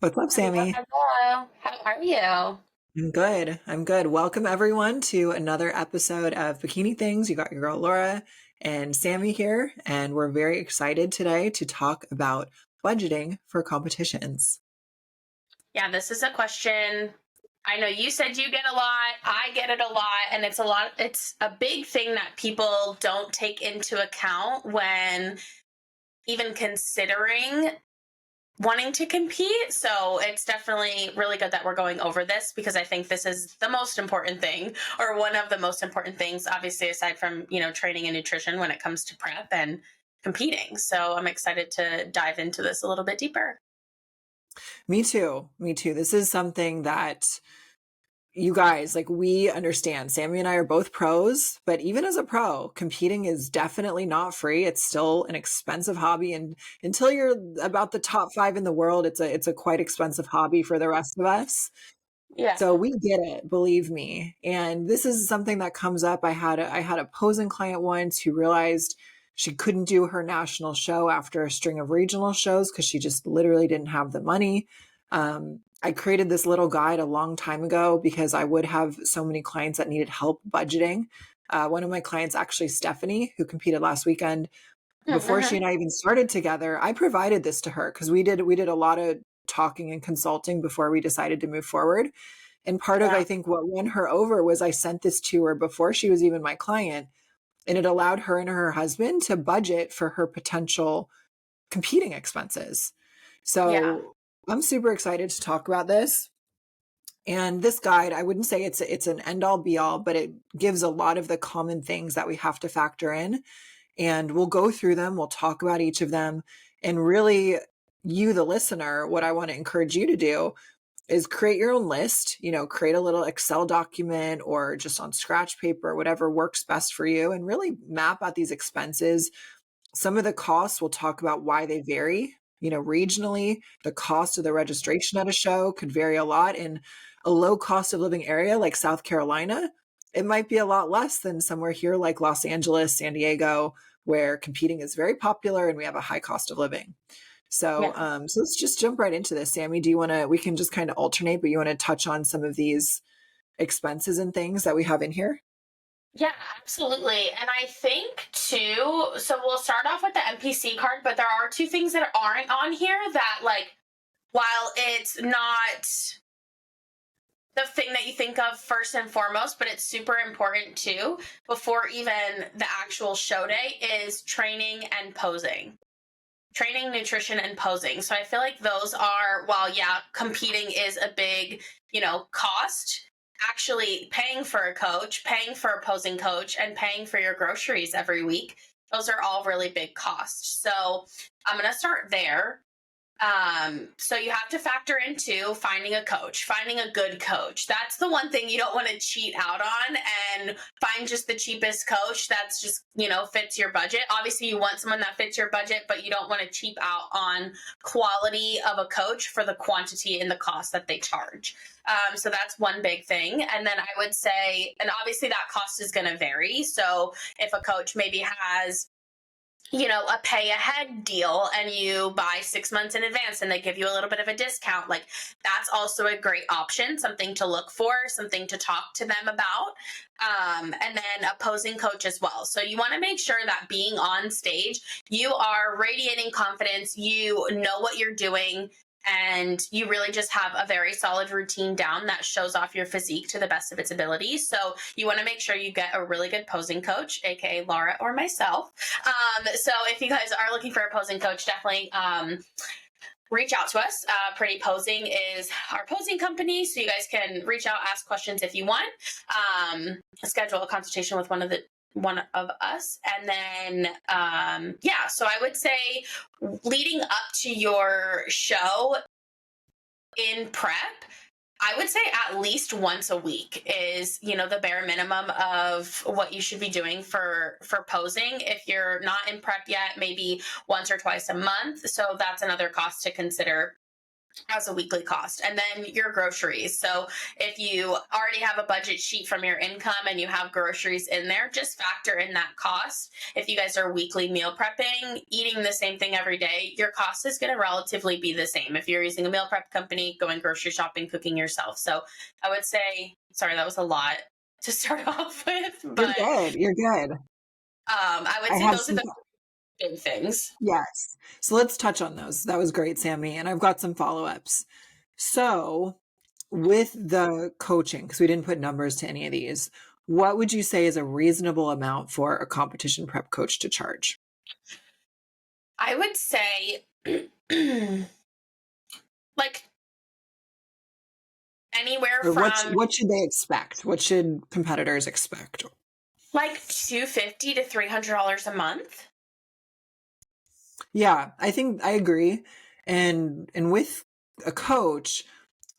What's up, Hello, Sammy? hello. How are you? I'm good. I'm good. Welcome everyone to another episode of Bikini Things. You got your girl Laura and Sammy here, and we're very excited today to talk about budgeting for competitions. Yeah, this is a question. I know you said you get a lot. I get it a lot. And it's a big thing that people don't take into account when even considering wanting to compete. So it's definitely really good that we're going over this because I think this is the most important thing, or one of the most important things, obviously, aside from, training and nutrition when it comes to prep and competing. So I'm excited to dive into this a little bit deeper. Me too. Me too. This is something that you guys, like, we understand. Sammy and I are both pros, but even as a pro, competing is definitely not free. It's still an expensive hobby, and until you're about the top 5 in the world, it's a quite expensive hobby for the rest of us. Yeah. So we get it, believe me. And this is something that comes up. I had a posing client once who realized she couldn't do her national show after a string of regional shows because she just literally didn't have the money. I created this little guide a long time ago because I would have so many clients that needed help budgeting. One of my clients, actually Stephanie, who competed last weekend, before she Mm-hmm. and I even started together, I provided this to her because we did a lot of talking and consulting before we decided to move forward. And part of, Yeah. I think, what won her over was I sent this to her before she was even my client, and it allowed her and her husband to budget for her potential competing expenses. Yeah. So I'm super excited to talk about this. And this guide, I wouldn't say it's an end all be all, but it gives a lot of the common things that we have to factor in. And we'll go through them, we'll talk about each of them. And really, you, the listener, what I want to encourage you to do is create your own list, create a little Excel document or just on scratch paper, whatever works best for you, and really map out these expenses. Some of the costs, we'll talk about why they vary. Regionally, the cost of the registration at a show could vary a lot. In a low cost of living area like South Carolina, it might be a lot less than somewhere here like Los Angeles, San Diego, where competing is very popular and we have a high cost of living. So, Yeah. so let's just jump right into this. Sammy, do you want to, we can just kind of alternate, but you want to touch on some of these expenses and things that we have in here? Yeah, absolutely. And I think too, so we'll start off with the NPC card, but there are two things that aren't on here that, like, while it's not the thing that you think of first and foremost, but it's super important too, before even the actual show day, is training and posing. Training, nutrition, and posing. So I feel like those are, while yeah, competing is a big, cost, actually paying for a coach, paying for a posing coach, and paying for your groceries every week, those are all really big costs. So I'm going to start there. So you have to factor into finding a coach, finding a good coach. That's the one thing you don't want to cheat out on and find just the cheapest coach that's just, fits your budget. Obviously, you want someone that fits your budget, but you don't want to cheap out on quality of a coach for the quantity and the cost that they charge. So that's one big thing. And then I would say, and obviously that cost is going to vary. So if a coach maybe has a pay ahead deal and you buy 6 months in advance and they give you a little bit of a discount, like, that's also a great option, something to look for, something to talk to them about. And then a posing coach as well. So you want to make sure that being on stage, you are radiating confidence, you know what you're doing, and you really just have a very solid routine down that shows off your physique to the best of its ability. So you want to make sure you get a really good posing coach, aka Laura or myself. So if you guys are looking for a posing coach, definitely reach out to us. Pretty Posing is our posing company, so you guys can reach out, ask questions if you want, schedule a consultation with one of us, and then yeah. So I would say leading up to your show in prep, I would say at least once a week is, the bare minimum of what you should be doing for posing. If you're not in prep yet, maybe once or twice a month. So that's another cost to consider. as a weekly cost. And then your groceries. So if you already have a budget sheet from your income and you have groceries in there, just factor in that cost. If you guys are weekly meal prepping, eating the same thing every day, your cost is going to relatively be the same. If you're using a meal prep company, going grocery shopping, cooking yourself. So I would say, sorry, that was a lot to start off with, You're but good. You're good. I would I say have those are some the big things. yes. So let's touch on those. That was great, Sammy. And I've got some follow-ups. So with the coaching, because we didn't put numbers to any of these, what would you say is a reasonable amount for a competition prep coach to charge? I would say like anywhere Or from what should they expect? What should competitors expect? like $250 to $300 a month. Yeah, I think I agree. And with a coach,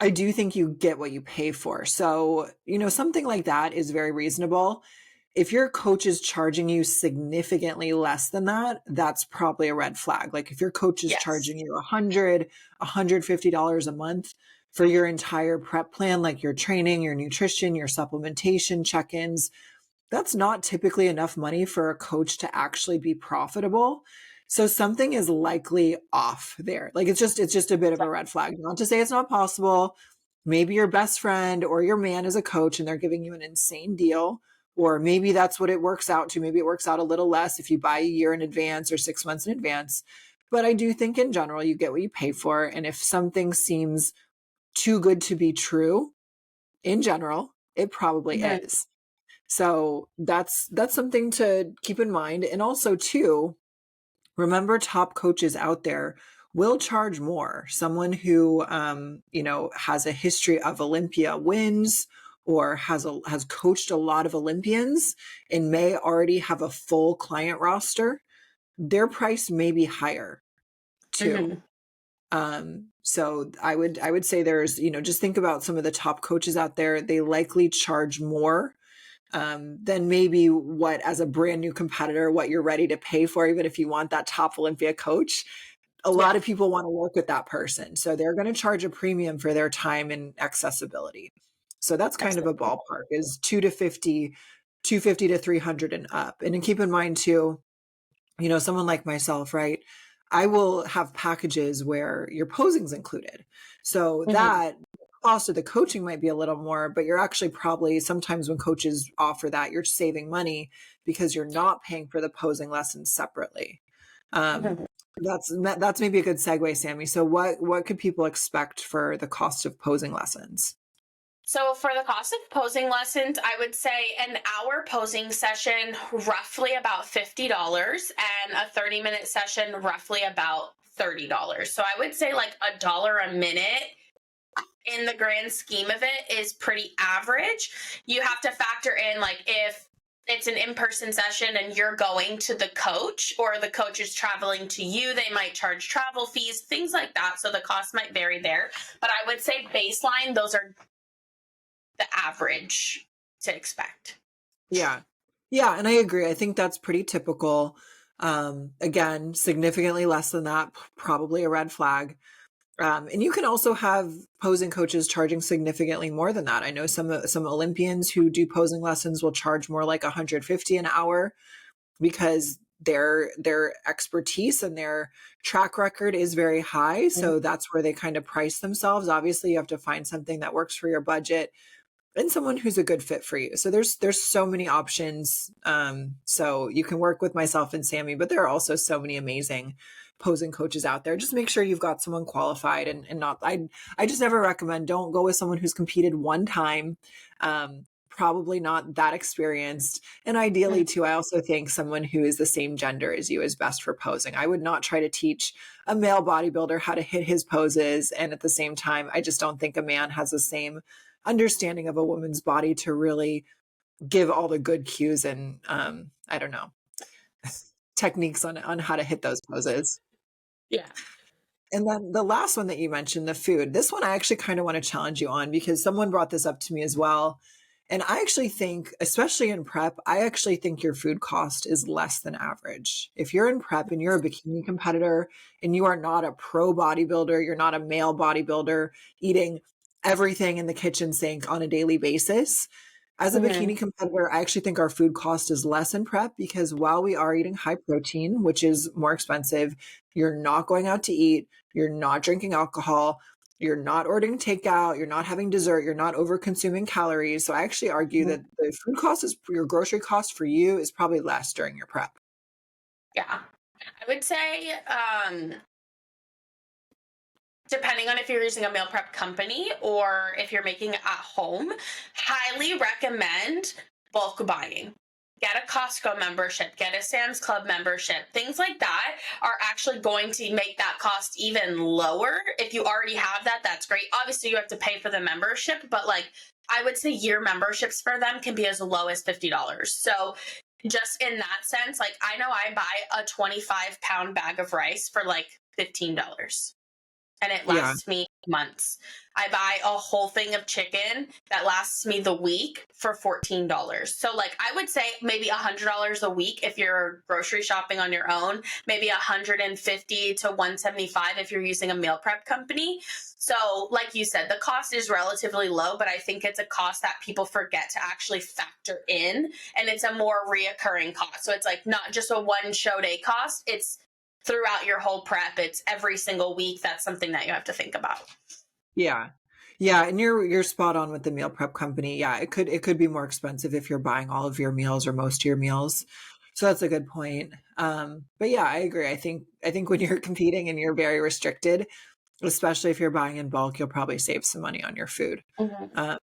I do think you get what you pay for. So, something like that is very reasonable. If your coach is charging you significantly less than that, that's probably a red flag. Like if your coach is Yes. charging you $150 a month for your entire prep plan, like your training, your nutrition, your supplementation, check-ins, that's not typically enough money for a coach to actually be profitable. So something is likely off there. Like it's just a bit of a red flag. Not to say it's not possible. Maybe your best friend or your man is a coach and they're giving you an insane deal. Or maybe that's what it works out to. Maybe it works out a little less if you buy a year in advance or 6 months in advance. But I do think in general, you get what you pay for. And if something seems too good to be true, in general, it probably Mhm. is. So that's something to keep in mind. And also too, remember top coaches out there will charge more. Someone who has a history of Olympia wins or has coached a lot of Olympians and may already have a full client roster, their price may be higher too. Mhm. So I would say there's, just think about some of the top coaches out there. They likely charge more than maybe what as a brand new competitor, what you're ready to pay for, even if you want that top Olympia coach. A lot Yeah. of people want to work with that person. So they're going to charge a premium for their time and accessibility. So that's kind of a Absolutely. ballpark is 250 to 300 and up. And then keep in mind too, someone like myself, right? I will have packages where your posing's included. So Mhm. that cost of the coaching might be a little more, but you're actually probably sometimes when coaches offer that, you're saving money because you're not paying for the posing lessons separately. Um, Mhm. that's maybe a good segue, Sammy. So what could people expect for the cost of posing lessons? So for the cost of posing lessons, I would say an hour posing session, roughly about $50, and a 30-minute session, roughly about $30. So I would say like $1 a minute in the grand scheme of it is pretty average. You have to factor in like if it's an in-person session and you're going to the coach or the coach is traveling to you, they might charge travel fees, things like that. So the cost might vary there. But I would say baseline, those are the average to expect. Yeah. Yeah, and I agree. I think that's pretty typical. Again, significantly less than that, probably a red flag. And you can also have posing coaches charging significantly more than that. I know some Olympians who do posing lessons will charge more like 150 an hour because their expertise and their track record is very high. Mhm. So that's where they kind of price themselves. Obviously, you have to find something that works for your budget and someone who's a good fit for you. So there's so many options. So you can work with myself and Sammy, but there are also so many amazing posing coaches out there. Just make sure you've got someone qualified and not I just never recommend don't go with someone who's competed one time. Probably not that experienced. And ideally too, I also think someone who is the same gender as you is best for posing. I would not try to teach a male bodybuilder how to hit his poses. And at the same time, I just don't think a man has the same understanding of a woman's body to really give all the good cues and I don't know techniques on how to hit those poses. Yeah. And then the last one that you mentioned, the food. This one I actually kind of want to challenge you on because someone brought this up to me as well. And I actually think, especially in prep, I actually think your food cost is less than average. If you're in prep and you're a bikini competitor and you are not a pro bodybuilder, you're not a male bodybuilder eating everything in the kitchen sink on a daily basis. As a Mm-hmm. bikini competitor, I actually think our food cost is less in prep because while we are eating high protein, which is more expensive, you're not going out to eat, you're not drinking alcohol, you're not ordering takeout, you're not having dessert, you're not over consuming calories. So I actually argue that the food cost is your grocery cost for you is probably less during your prep. Yeah. I would say, depending on if you're using a meal prep company or if you're making it at home, highly recommend bulk buying. Get a Costco membership, get a Sam's Club membership. Things like that are actually going to make that cost even lower. If you already have that, that's great. Obviously, you have to pay for the membership, but like I would say year memberships for them can be as low as $50. So just in that sense, like I know I buy a 25-pound bag of rice for like $15 and it Yeah. lasts me months. I buy a whole thing of chicken that lasts me the week for $14. So like I would say maybe $100 a week if you're grocery shopping on your own, maybe $150 to $175 if you're using a meal prep company. So like you said, the cost is relatively low, but I think it's a cost that people forget to actually factor in, and it's a more reoccurring cost. So it's like not just a one show day cost, it's throughout your whole prep. It's every single week. That's something that you have to think about. Yeah. Yeah, and you're spot on with the meal prep company. Yeah, it could be more expensive if you're buying all of your meals or most of your meals. So that's a good point. But yeah, I agree. I think when you're competing and you're very restricted, especially if you're buying in bulk, you'll probably save some money on your food. Mm-hmm. Uh,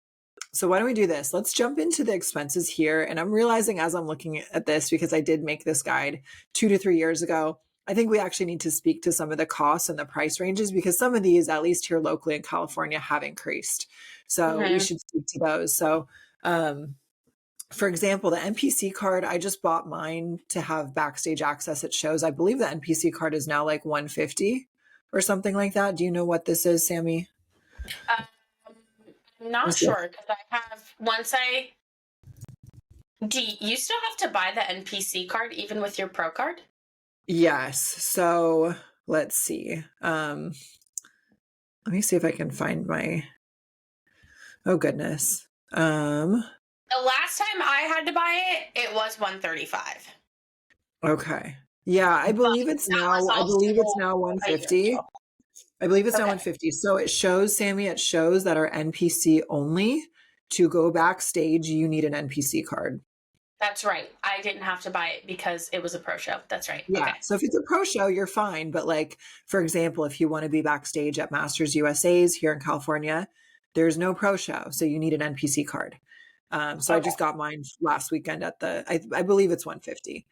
so why don't we do this? Let's jump into the expenses here. And I'm realizing as I'm looking at this, because I did make this guide 2 to 3 years ago, I think we actually need to speak to some of the costs and the price ranges because some of these, at least here locally in California, have increased. So we Mm-hmm. should speak to those. So, for example, the NPC card, I just bought mine to have backstage access at shows. I believe the NPC card is now like 150 or something like that. Do you know what this is, Sammy? I'm not sure because I have once I do you still have to buy the NPC card even with your pro card? Yes. So let's see. Let me see if I can find my, oh goodness. The last time I had to buy it, it was 135. Okay. Yeah, I But believe it's that was now, I believe it's also now a year 150. ago. I believe it's now Okay. 150. So it shows, Sammy, it shows that our NPC only. To go backstage, you need an NPC card. That's right. I didn't have to buy it because it was a pro show. That's right. Yeah. Okay. So if it's a pro show, you're fine. But like, for example, if you want to be backstage at Masters USA's here in California, there's no pro show. So you need an NPC card. So I Okay. just got mine last weekend at I believe it's 150.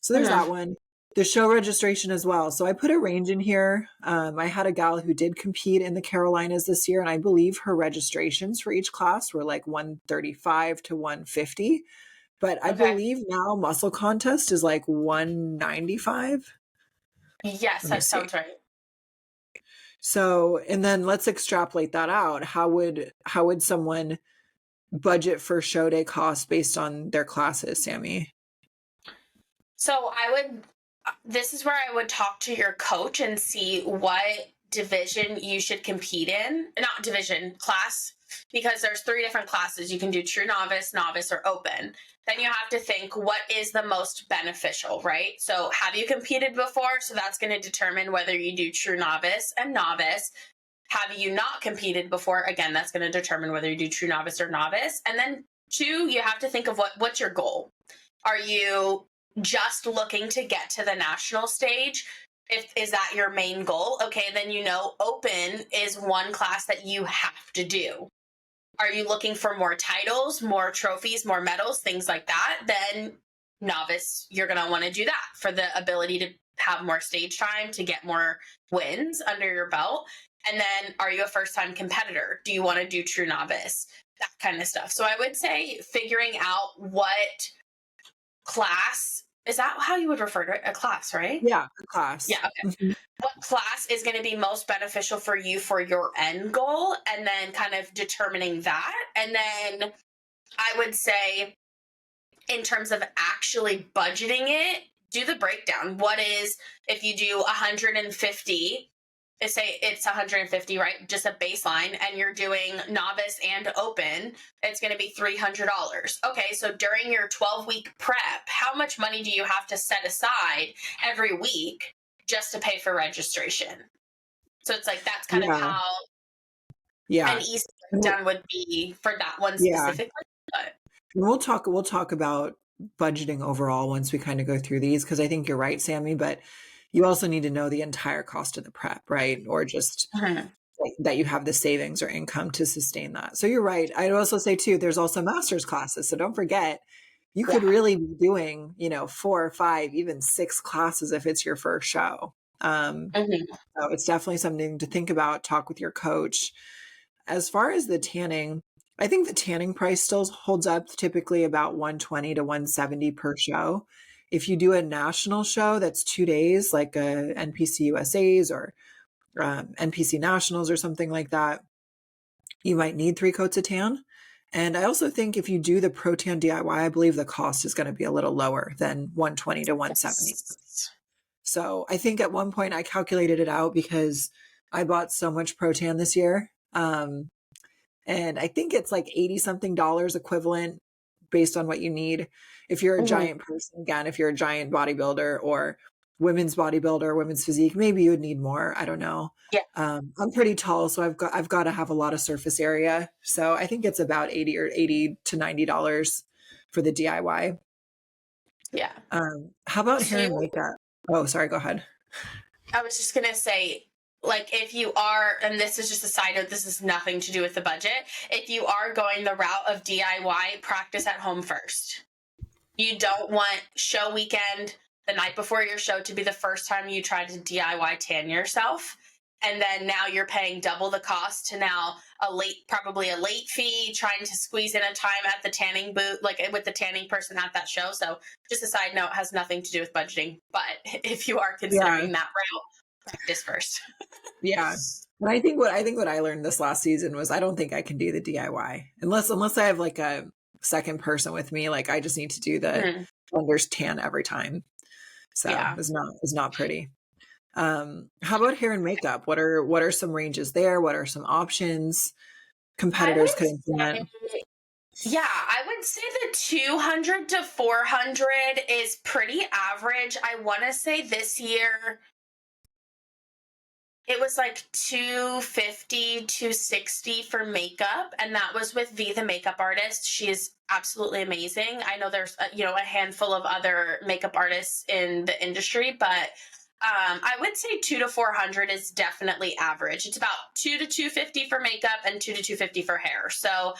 So there's Mm-hmm. that one. The show registration as well. So I put a range in here. I had a gal who did compete in the Carolinas this year, and I believe her registrations for each class were like 135 to 150. But I Okay. believe now muscle contest is like 195. Yes, Let me that see. sounds right. So, and then let's extrapolate that out. How would someone budget for show day costs based on their classes, Sammy? So this is where I would talk to your coach and see what division you should compete in. Not division, class, because there's 3 different classes. You can do true novice, novice, or open. Then you have to think what is the most beneficial, right? So have you competed before? So that's going to determine whether you do true novice and novice. Have you not competed before? Again, that's going to determine whether you do true novice or novice. And then 2, you have to think of what's your goal. Are you just looking to get to the national stage? Is that your main goal? Okay, then open is one class that you have to do. Are you looking for more titles, more trophies, more medals, things like that? Then novice, you're going to want to do that for the ability to have more stage time, to get more wins under your belt. And then are you a first-time competitor? Do you want to do true novice? That kind of stuff. So I would say figuring out what class, is that how you would refer to it? A class, right? Yeah, class. Yeah, okay. Mhm. What class is going to be most beneficial for you for your end goal, and then kind of determining that. And then I would say in terms of actually budgeting it, do the breakdown. What is, if you do 150, say it's 150, right? Just a baseline, and you're doing novice and open, it's going to be $300. Okay, so during your 12-week prep, how much money do you have to set aside every week just to pay for registration? So it's like, that's kind of Yeah. how an Yeah. easy Well, breakdown would be for that one yeah. specific. But We'll talk about budgeting overall once we kind of go through these, because I think you're right, Sammy, but you also need to know the entire cost of the prep, right? Or just that you have the savings or income to sustain that. So you're right. I'd also say too, there's also master's classes. So don't forget, you could yeah. really be doing, 4 or 5, even 6 classes if it's your first show. Mhm. So it's definitely something to think about, talk with your coach. As far as the tanning, I think the tanning price still holds up, typically about 120 to 170 per show. If you do a national show that's 2 days, like a NPC USA's or NPC Nationals or something like that, you might need 3 coats of tan. And I also think if you do the Pro Tan DIY, I believe the cost is going to be a little lower than 120 to 170. Yes. So I think at one point I calculated it out because I bought so much Pro Tan this year. And I think it's like 80 something dollars equivalent based on what you need. If you're a Mhm. giant person, again, if you're a giant bodybuilder or women's bodybuilder, women's physique, maybe you would need more. I don't know. Yeah. I'm pretty tall, so I've got to have a lot of surface area. So I think it's about 80 to $90 for the DIY. Yeah. How about hair and Two, makeup? Oh, sorry, go ahead. I was just going to say, like, if you are, and this is just a side note, this has nothing to do with the budget. If you are going the route of DIY, practice at home first. You don't want show weekend, the night before your show, to be the first time you try to DIY tan yourself. And then now you're paying double the cost to now probably a late fee, trying to squeeze in a time at the tanning booth, like with the tanning person at that show. So just a side note, has nothing to do with budgeting. But if you are Yeah, considering that route, practice first. yeah. But I think what I learned this last season was I don't think I can do the DIY unless I have like a second person with me. Like I just need to do the Mhm. blenders tan every time. So Yeah. it's not pretty. How about hair and makeup? What are some ranges there? What are some options I competitors would could implement? say, yeah, I would say the 200 to 400 is pretty average. I want to say this year it was like 250, 260 for makeup, and that was with V, the makeup artist. She is absolutely amazing. I know there's a handful of other makeup artists in the industry, but I would say 2 to 400 is definitely average. It's about 2 to 250 for makeup and 2 to 250 for hair. So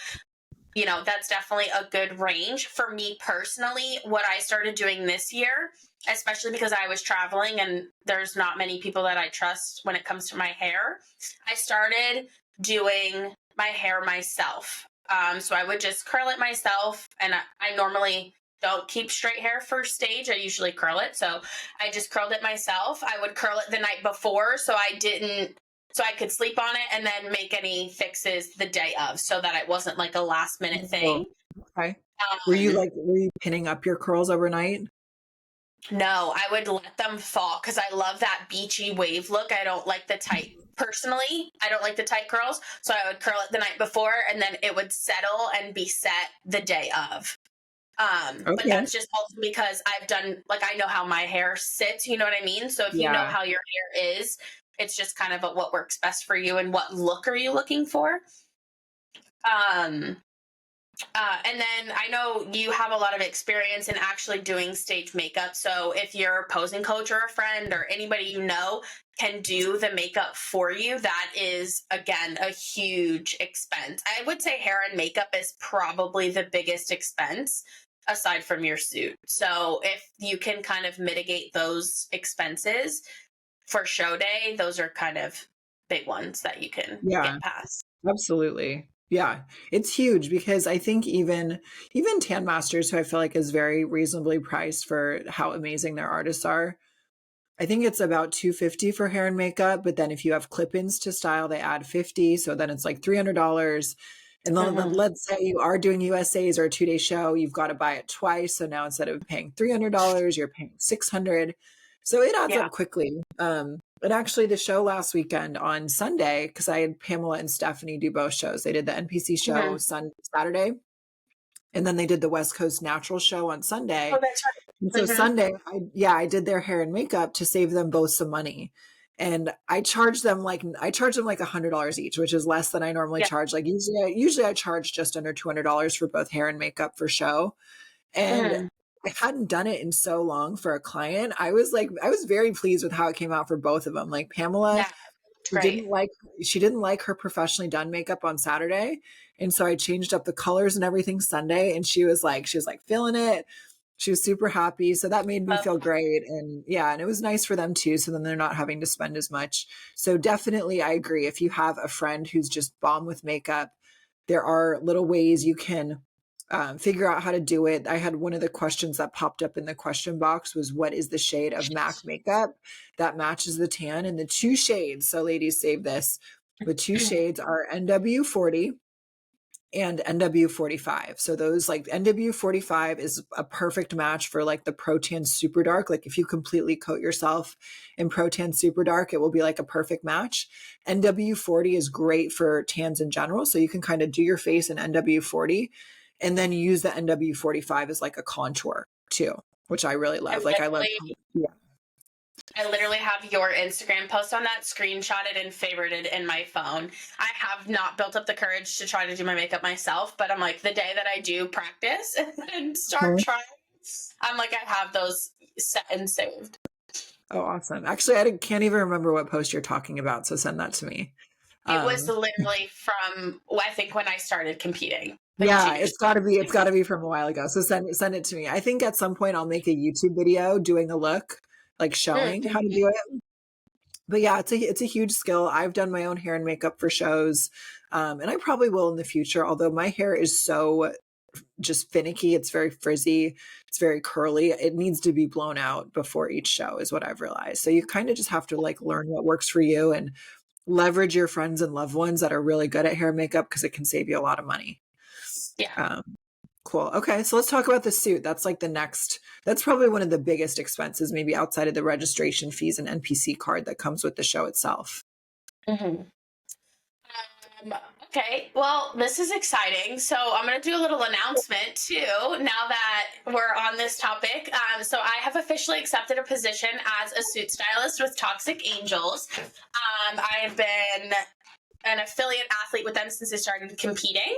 that's definitely a good range. For me personally, what I started doing this year, especially because I was traveling and there's not many people that I trust when it comes to my hair, I started doing my hair myself. So I would just curl it myself, and I normally don't keep straight hair for stage. I usually curl it. So I just curled it myself. I would curl it the night before so I could sleep on it and then make any fixes the day of, so that it wasn't like a last minute Oh, thing. okay. Um, Were you pinning up your curls overnight? no, I would let them fall because I love that beachy wave look. I don't like the tight, personally, I don't like the tight curls. So I would curl it the night before and then it would settle and be set the day of. But Okay. that's just also because I've done, like, I know how my hair sits, you know what I mean? So if you know Yeah. how your hair is, it's just kind of what works best for you and what look are you looking for. Um, and then I know you have a lot of experience in actually doing stage makeup. So if your posing coach or a friend or anybody can do the makeup for you, that is, again, a huge expense. I would say hair and makeup is probably the biggest expense aside from your suit. So if you can kind of mitigate those expenses for show day, those are kind of big ones that you can Yeah. get past. Absolutely. Yeah. It's huge because I think even Tan Masters, who I feel like is very reasonably priced for how amazing their artists are, I think it's about 250 for hair and makeup, but then if you have clip-ins to style, they add 50, so then it's like $300. And then Mhm. let's say you are doing USAs or a 2-day show, you've got to buy it twice. So now instead of paying $300, you're paying $600. So it adds Yeah. up quickly. And actually the show last weekend on Sunday, because I had Pamela and Stephanie do both shows. They did the NPC show Mhm. Saturday, and then they did the West Coast Natural show on Oh, Sunday. that's And right. so Sunday, I did their hair and makeup to save them both some money. And I charged them like $100 each, which is less than I normally Yeah. charge. Like usually I charge just under $200 for both hair and makeup for show. And Mhm. I hadn't done it in so long for a client. I was very pleased with how it came out for both of them. Like Pamela, Yeah. It's she great. didn't like her professionally done makeup on Saturday. And so I changed up the colors and everything Sunday. And she was like feeling it. She was super happy. So that made me Love feel that. great. And yeah, and it was nice for them too. So then they're not having to spend as much. So definitely I agree. If you have a friend who's just bomb with makeup, there are little ways you can figure out how to do it. I had one of the questions that popped up in the question box was, what is the shade of MAC makeup that matches the tan? And the two shades, so ladies, save this. The two shades are NW40 and NW45. So those, like, NW45 is a perfect match for like the Pro Tan Super Dark. Like if you completely coat yourself in Pro Tan Super Dark, it will be like a perfect match. NW40 is great for tans in general. So you can kind of do your face in NW40 and then use the NW45 as like a contour too, which I really I love. Like I love, literally yeah. I literally have your Instagram post on that screenshotted and favorited in my phone. I have not built up the courage to try to do my makeup myself, but I'm like, the day that I do practice and start trying, I'm like, I have those set and saved. Oh, awesome. Actually, I can't even remember what post you're talking about. So send that to me. It was Um, literally from, I think, when I started competing, like Yeah, 2 years it's gotta be from a while ago. So send it to me. I think at some point I'll make a YouTube video doing a look, like ago. showing how to do it. But yeah, it's a huge skill. I've done my own hair and makeup for shows. And I probably will in the future, although my hair is so just finicky. It's very frizzy. It's very curly. It needs to be blown out before each show is what I've realized. So you kind of just have to like learn what works for you and leverage your friends and loved ones that are really good at hair and makeup because it can save you a lot of money. Yeah. Um, cool. Okay. So let's talk about the suit. That's like that's probably one of the biggest expenses, maybe outside of the registration fees and NPC card that comes with the show itself. Mm-hmm. Okay, well, this is exciting. So I'm going to do a little announcement too, now that we're on this topic. So I have officially accepted a position as a suit stylist with Toxic Angels. I have been an affiliate athlete with them since I started competing.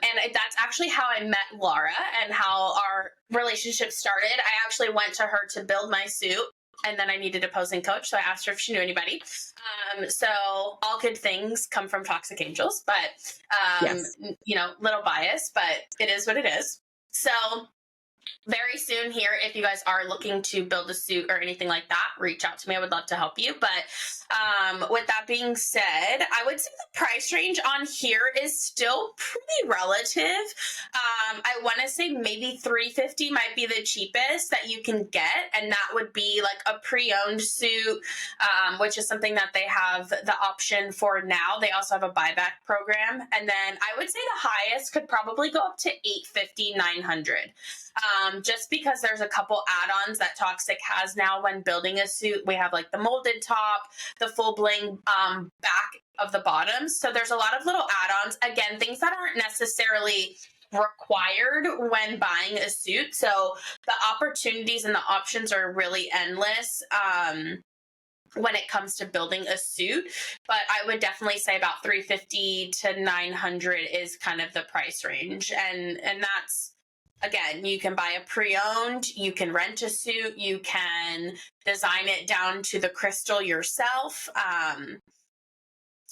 And that's actually how I met Laura and how our relationship started. I actually went to her to build my suit, and then I needed a posing coach, so I asked her if she knew anybody. So all good things come from Toxic Angels, but Yes. little bias, but it is what it is. So very soon here, if you guys are looking to build a suit or anything like that, reach out to me. I would love to help you. But with that being said, I would say the price range on here is still pretty relative. I want to say maybe $350 might be the cheapest that you can get, and that would be like a pre-owned suit, which is something that they have the option for now. They also have a buyback program, and then I would say the highest could probably go up to $850, $900. Just because there's a couple add-ons that Toxic has now when building a suit. We have like the molded top, the full bling back of the bottoms. So there's a lot of little add-ons. Again, things that aren't necessarily required when buying a suit. So the opportunities and the options are really endless. When it comes to building a suit, but I would definitely say about $350 to $900 is kind of the price range, and that's, again, you can buy a pre-owned, you can rent a suit, you can design it down to the crystal yourself.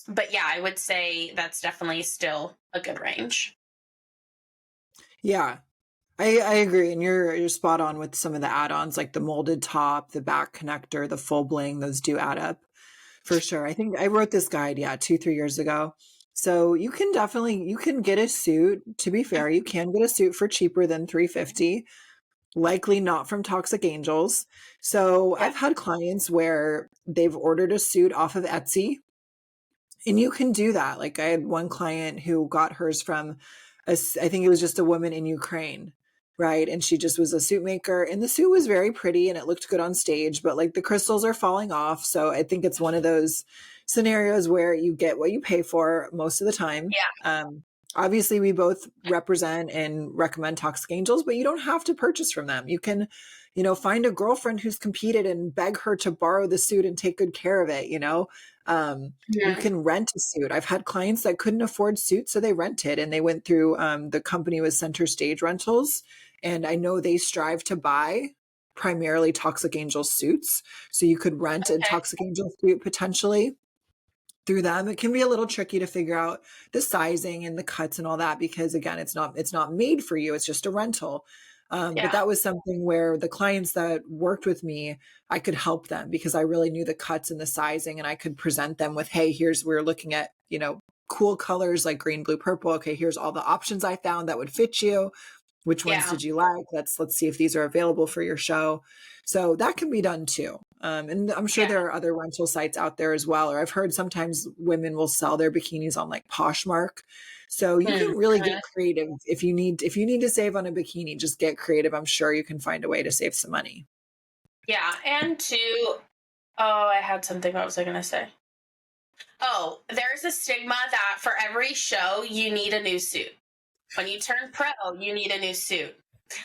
But yeah, I would say that's definitely still a good range. Yeah. I agree. And you're spot on with some of the add-ons, like the molded top, the back connector, the full bling. Those do add up for sure. I think I wrote this guide, 2, 3 years ago. So you can get a suit. To be fair, you can get a suit for cheaper than $350, likely not from Toxic Angels. So Yeah. I've had clients where they've ordered a suit off of Etsy And you can do that. Like I had one client who got hers from I think it was just a woman in Ukraine, right? And she just was a suit maker, and the suit was very pretty and it looked good on stage, but like the crystals are falling off. So I think it's one of those scenarios where you get what you pay for most of the time. Yeah. Obviously, we both represent and recommend Toxic Angels, but you don't have to purchase from them. You can, find a girlfriend who's competed and beg her to borrow the suit and take good care of it. You Mhm. can rent a suit. I've had clients that couldn't afford suits, so they rented, and they went through the company was Center Stage Rentals. And I know they strive to buy primarily Toxic Angel suits. So you could rent a Okay. Toxic Angel suit potentially through them. It can be a little tricky to figure out the sizing and the cuts and all that, because again, it's not made for you. It's just a rental. But Yeah. that was something where the clients that worked with me, I could help them because I really knew the cuts and the sizing, and I could present them with, hey, we're looking at, cool colors like green, blue, purple. Okay, here's all the options I found that would fit you. Which ones Yeah. did you like? Let's see if these are available for your show. So that can be done too. And I'm sure Yeah. there are other rental sites out there as well. Or I've heard sometimes women will sell their bikinis on like Poshmark. So you can really get Mhm. creative if you need to save on a bikini, just get creative. I'm sure you can find a way to save some money. Yeah. And two, oh, I had something. What was I going to say? Oh, there's a stigma that for every show, you need a new suit. When you turn pro, you need a new suit.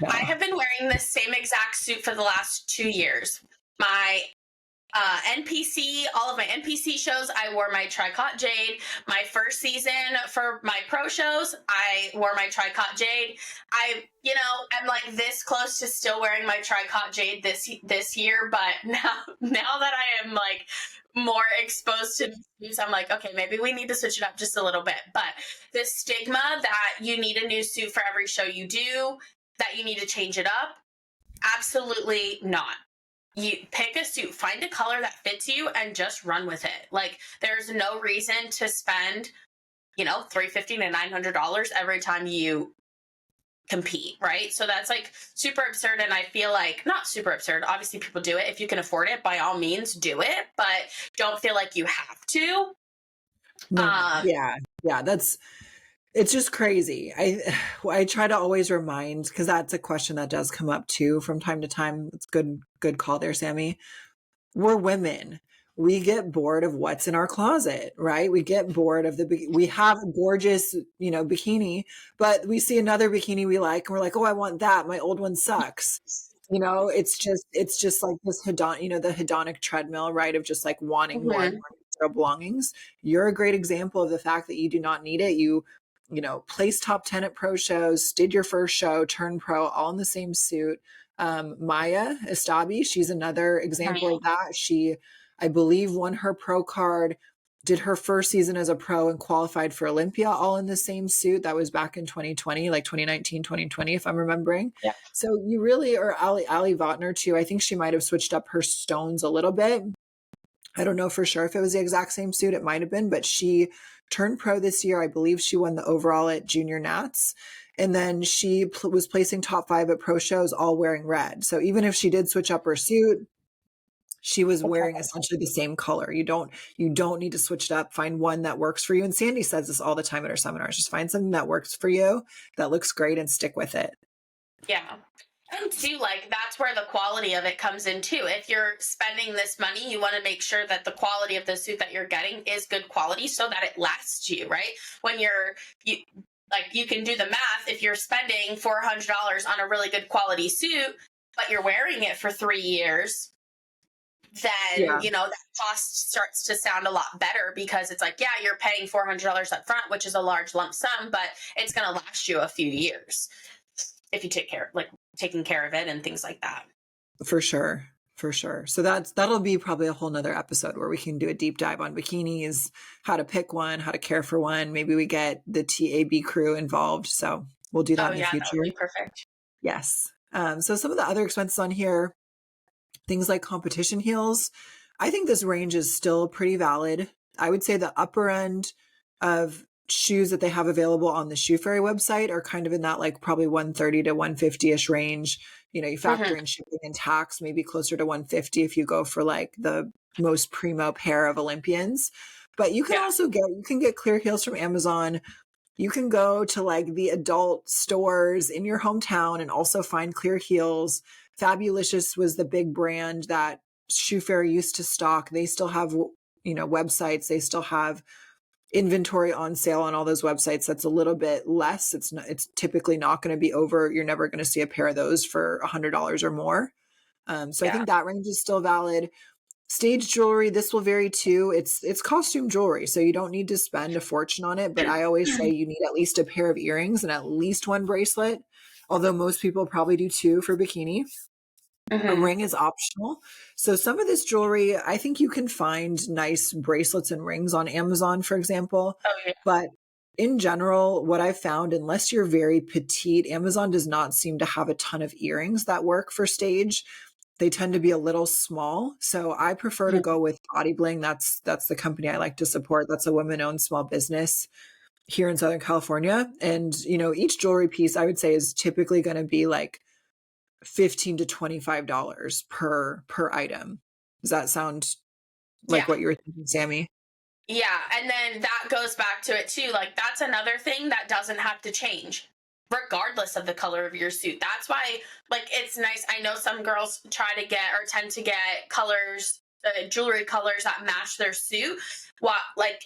I No. have been wearing this same exact suit for the last 2 years. My NPC, all of my NPC shows, I wore my tricot jade. My first season for my pro shows, I wore my tricot jade. I'm like this close to still wearing my tricot jade this year, but now that I am like more exposed to news, I'm like, okay, maybe we need to switch it up just a little bit. But the stigma that you need a new suit for every show you do, that you need to change it up, absolutely not. You pick a suit, find a color that fits you, and just run with it. Like there's no reason to spend, $350 to $900 every time you compete, right? So that's like super absurd. And I feel like not super absurd. Obviously, people do it. If you can afford it, by all means, do it, but don't feel like you have to. No. Um, Yeah. Yeah. It's just crazy. I try to always remind, because that's a question that does come up too from time to time. It's good call there, Sammy. We're women. We get bored of what's in our closet, right? We get bored of we have a gorgeous, bikini, but we see another bikini we like and we're like, "Oh, I want that. My old one sucks." It's just like this the hedonic treadmill, right? Of just like wanting more and mhm. more material belongings. You're a great example of the fact that you do not need it. Placed top 10 at pro shows, did your first show, turned pro, all in the same suit. Maya Estabi, she's another example of that. She, I believe, won her pro card, did her first season as a pro, and qualified for Olympia all in the same suit. That was back in 2020, like 2019, 2020, if I'm remembering. Yeah. So you really, or Ali Votner too. I think she might have switched up her stones a little bit. I don't know for sure if it was the exact same suit. It might have been, but she turned pro this year. I believe she won the overall at Junior Nats. And then she was placing top 5 at pro shows, all wearing red. So even if she did switch up her suit, she was wearing essentially the same color. You don't need to switch it up. Find one that works for you. And Sandy says this all the time at her seminars. Just find something that works for you, that looks great, and stick with it. Yeah. And too, like that's where the quality of it comes in too. If you're spending this money, you want to make sure that the quality of the suit that you're getting is good quality so that it lasts you, right? When you can do the math. If you're spending $400 on a really good quality suit, but you're wearing it for 3 years, then Yeah, that cost starts to sound a lot better because it's like, yeah, you're paying $400 up front, which is a large lump sum, but it's going to last you a few years if you taking care of it and things like that. for sure. For sure. So that'll be probably a whole nother episode where we can do a deep dive on bikinis, how to pick one, how to care for one. Maybe we get the TAB crew involved. So we'll do that Oh in the yeah, that would future. be perfect. Yes. So some of the other expenses on here, things like competition heels. I think this range is still pretty valid. I would say the upper end of shoes that they have available on the Shoe Fairy website are kind of in that like probably 130 to 150-ish range. You factor Hmm. in shipping and tax, maybe closer to 150 if you go for like the most primo pair of Olympians. But you can Yeah. also get clear heels from Amazon. You can go to like the adult stores in your hometown and also find clear heels. Fabulicious was the big brand that Shoe Fair used to stock. They still have, websites. They still have inventory on sale on all those websites. That's a little bit less. It's typically not going to be over. You're never going to see a pair of those for $100 or more. So I Yeah. think that range is still valid. Stage jewelry, this will vary too. It's costume jewelry, so you don't need to spend a fortune on it. But I always say you need at least a pair of earrings and at least one bracelet. Although most people probably do two for bikini. A Mm-hmm. ring is optional. So some of this jewelry, I think you can find nice bracelets and rings on Amazon, for example. Oh yeah. But in general, what I've found, unless you're very petite, Amazon does not seem to have a ton of earrings that work for stage. They tend to be a little small. So I prefer to Mhm. go with Body Bling. That's the company I like to support. That's a women-owned small business here in Southern California. And, each jewelry piece I would say is typically going to be like $15 to $25 per item. Does that sound Yeah. like what you were thinking, Sammy? Yeah, and then that goes back to it too. Like that's another thing that doesn't have to change regardless of the color of your suit. That's why like it's nice. I know some girls try to get or tend to get colors jewelry colors that match their suit.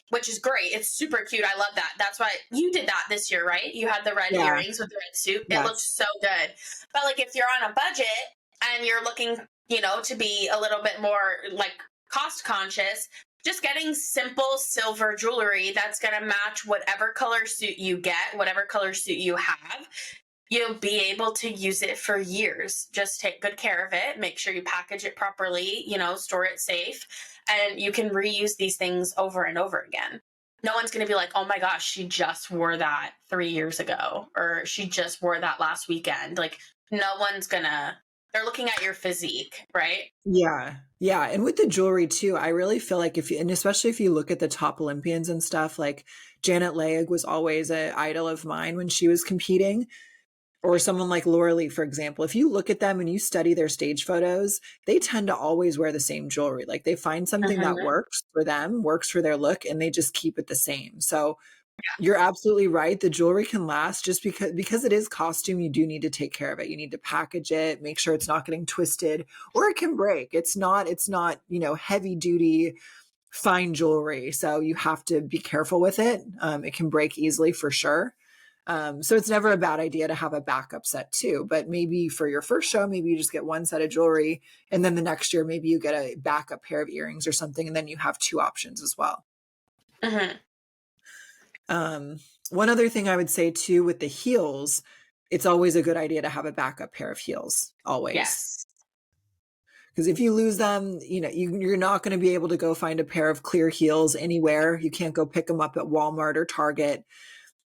Which is great. It's super cute. I love that. That's why you did that this year, right? You had the red Yeah. earrings with the red suit. It looked Yes. so good. But like if you're on a budget and you're looking, to be a little bit more like cost conscious, just getting simple silver jewelry that's going to match whatever color suit you get, whatever color suit you have. You'll be able to use it for years. Just take good care of it. Make sure you package it properly, store it safe, and you can reuse these things over and over again. No one's going to be like, oh my gosh, she just wore that 3 years ago, or she just wore that last weekend. Like, no one's going to, they're looking at your physique, right? Yeah. Yeah. And with the jewelry too, I really feel like and especially if you look at the top Olympians and stuff, like Janet Leigh was always an idol of mine when she was competing. Or someone like Laura Lee, for example, if you look at them and you study their stage photos, they tend to always wear the same jewelry. Like they find something that Mm-hmm. works for them, works for their look, and they just keep it the same. So you're absolutely right. The jewelry can last just because it is costume. You do need to take care of it. You need to package it, make sure it's not getting twisted, or it can break. It's not heavy duty fine jewelry. So you have to be careful with it. It can break easily for sure. So it's never a bad idea to have a backup set too. But maybe for your first show, maybe you just get one set of jewelry, and then the next year maybe you get a backup pair of earrings or something, and then you have two options as well. Mm-hmm. One other thing I would say too with the heels, it's always a good idea to have a backup pair of heels, always. Yes. Because if you lose them, you're not going to be able to go find a pair of clear heels anywhere. You can't go pick them up at Walmart or Target.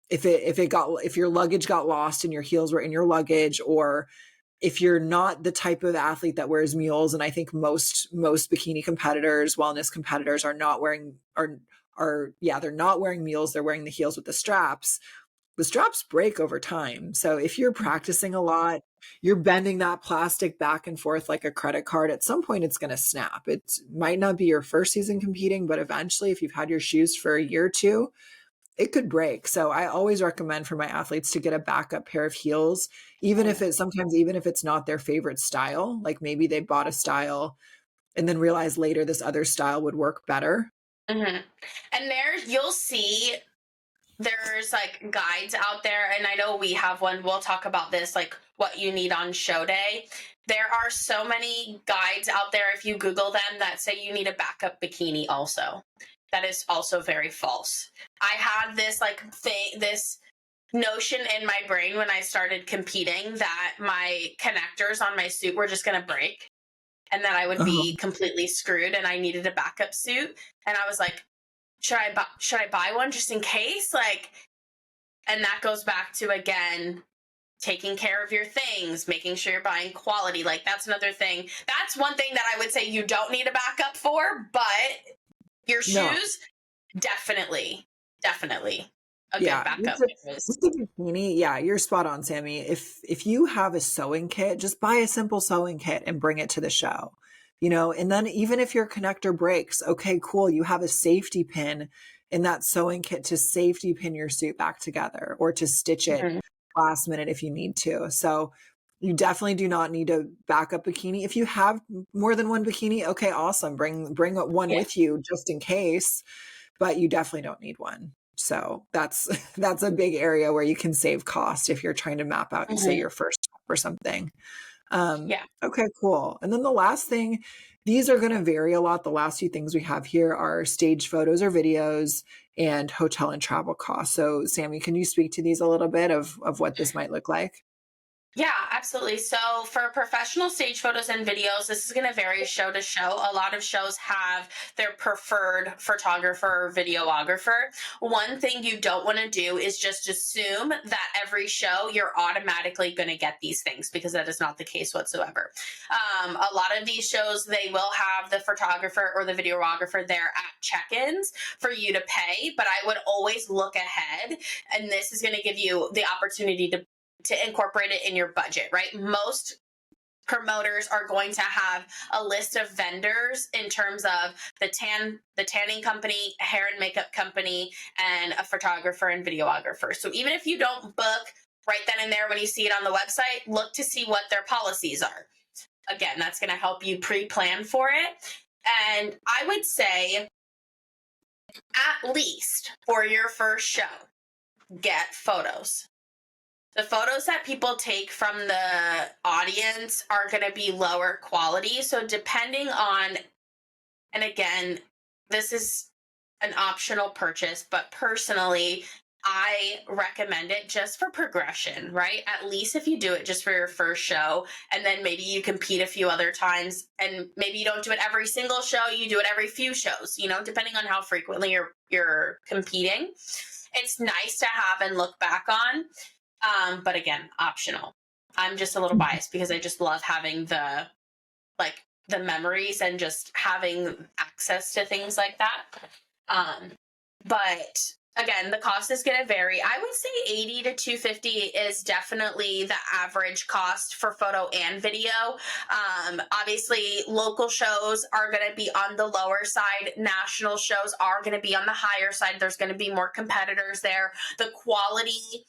If your luggage got lost and your heels were in your luggage, or if you're not the type of athlete that wears mules, and I think most bikini competitors, wellness competitors are not wearing they're not wearing mules, they're wearing the heels with the straps. The straps break over time. So if you're practicing a lot, you're bending that plastic back and forth like a credit card, at some point it's going to snap. It might not be your first season competing, but eventually if you've had your shoes for a year or two, it could break. So I always recommend for my athletes to get a backup pair of heels, even if it's not their favorite style. Like maybe they bought a style and then realized later this other style would work better. Mm-hmm. And you'll see there's like guides out there, and I know we have one. We'll talk about this, like what you need on show day. There are so many guides out there, if you Google them, that say you need a backup bikini also. That is also very false. I had this this notion in my brain when I started competing that my connectors on my suit were just going to break and that I would be completely screwed and I needed a backup suit. And I was like, should I buy one just in case? And that goes back to, again, taking care of your things, making sure you're buying quality. Like that's another thing. That's one thing that I would say you don't need a backup for, but your shoes, definitely a good backup. With the bikini, yeah, you're spot on, Sammy. If you have a sewing kit, just buy a simple sewing kit and bring it to the show. and then even if your connector breaks, okay, cool. You have a safety pin in that sewing kit to safety pin your suit back together or to stitch it Mhm. last minute if you need to. So you definitely do not need a backup bikini. If you have more than one bikini, okay, awesome. Bring one Yeah. with you just in case, but you definitely don't need one. So that's that's a big area where you can save cost if you're trying to map out, say, Mhm. your first step or something. Yeah. Okay, cool. And then the last thing, these are going to vary a lot. The last few things we have here are stage photos or videos and hotel and travel costs. So, Sammy, can you speak to these a little bit of what this might look like? Yeah, absolutely. So for professional stage photos and videos, this is going to vary show to show. A lot of shows have their preferred photographer or videographer. One thing you don't want to do is just assume that every show you're automatically going to get these things, because that is not the case whatsoever. A lot of these shows, they will have the photographer or the videographer there at check-ins for you to pay, but I would always look ahead, and this is going to give you the opportunity to incorporate it in your budget, right? Most promoters are going to have a list of vendors in terms of the tanning company, hair and makeup company, and a photographer and videographer. So even if you don't book right then and there when you see it on the website, look to see what their policies are. Again, that's going to help you pre-plan for it. And I would say, at least for your first show, get photos. The photos that people take from the audience are going to be lower quality. So, depending on, and again, this is an optional purchase, but personally, I recommend it just for progression, right? At least if you do it just for your first show, and then maybe you compete a few other times, and maybe you don't do it every single show, you do it every few shows, depending on how frequently you're competing. It's nice to have and look back on. But again, optional. I'm just a little biased because I just love having the memories and just having access to things like that. But again, the cost is going to vary. I would say 80 to 250 is definitely the average cost for photo and video. Obviously, local shows are going to be on the lower side. National shows are going to be on the higher side. There's going to be more competitors there. The quality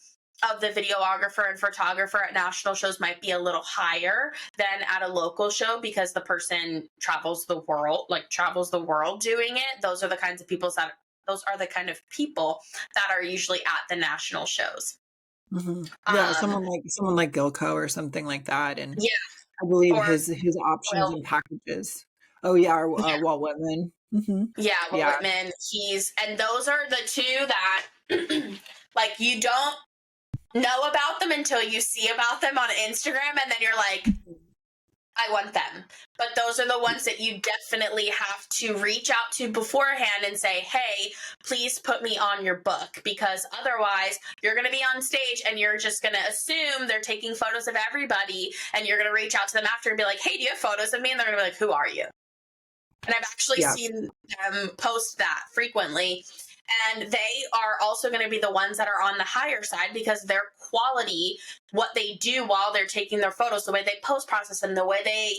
of the videographer and photographer at national shows might be a little higher than at a local show, because the person travels the world doing it. Those are the kind of people that are usually at the national shows. Yeah, Um, someone like Gilco or something like that, and yeah, I believe or his options well, and packages. Oh yeah, or, yeah, Walt Whitman. yeah, Will Yeah, Whitman. And those are the two that like you don't know about them until you see about them on Instagram, and then you're like, I want them. But those are the ones that you definitely have to reach out to beforehand and say, hey, please put me on your book, because otherwise you're going to be on stage and you're just going to assume they're taking photos of everybody, and you're going to reach out to them after and be like, hey, do you have photos of me? And they're going to be like, who are you? And I've actually yeah. seen them post that frequently. And they are also going to be the ones that are on the higher side, because their quality, what they do while they're taking their photos, the way they post process them, the way they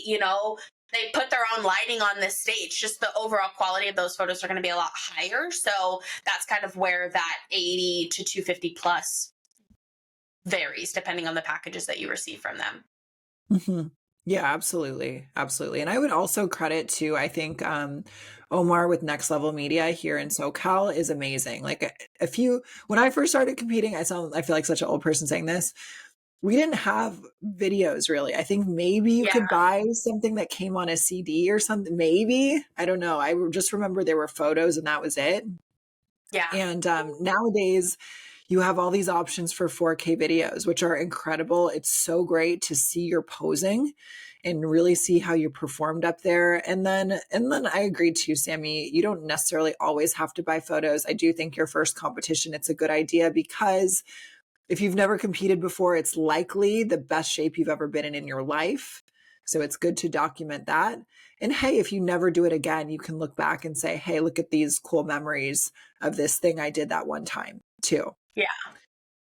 put their own lighting on this stage, just the overall quality of those photos are going to be a lot higher. So that's kind of where that 80 to 250 plus varies depending on the packages that you receive from them. Mhm. Yeah, absolutely. Absolutely. And I would also credit to, I think, Omar with Next Level Media here in SoCal is amazing. Like when I first started competing, I feel like such an old person saying this. We didn't have videos really. I think maybe you Yeah. could buy something that came on a CD or something. Maybe. I don't know. I just remember there were photos and that was it. Yeah. And nowadays, you have all these options for 4K videos, which are incredible. It's so great to see your posing and really see how you performed up there. And then I agree too, Sammy, you don't necessarily always have to buy photos. I do think your first competition, it's a good idea, because if you've never competed before, it's likely the best shape you've ever been in your life. So it's good to document that. And hey, if you never do it again, you can look back and say, hey, look at these cool memories of this thing I did that one time too. Yeah.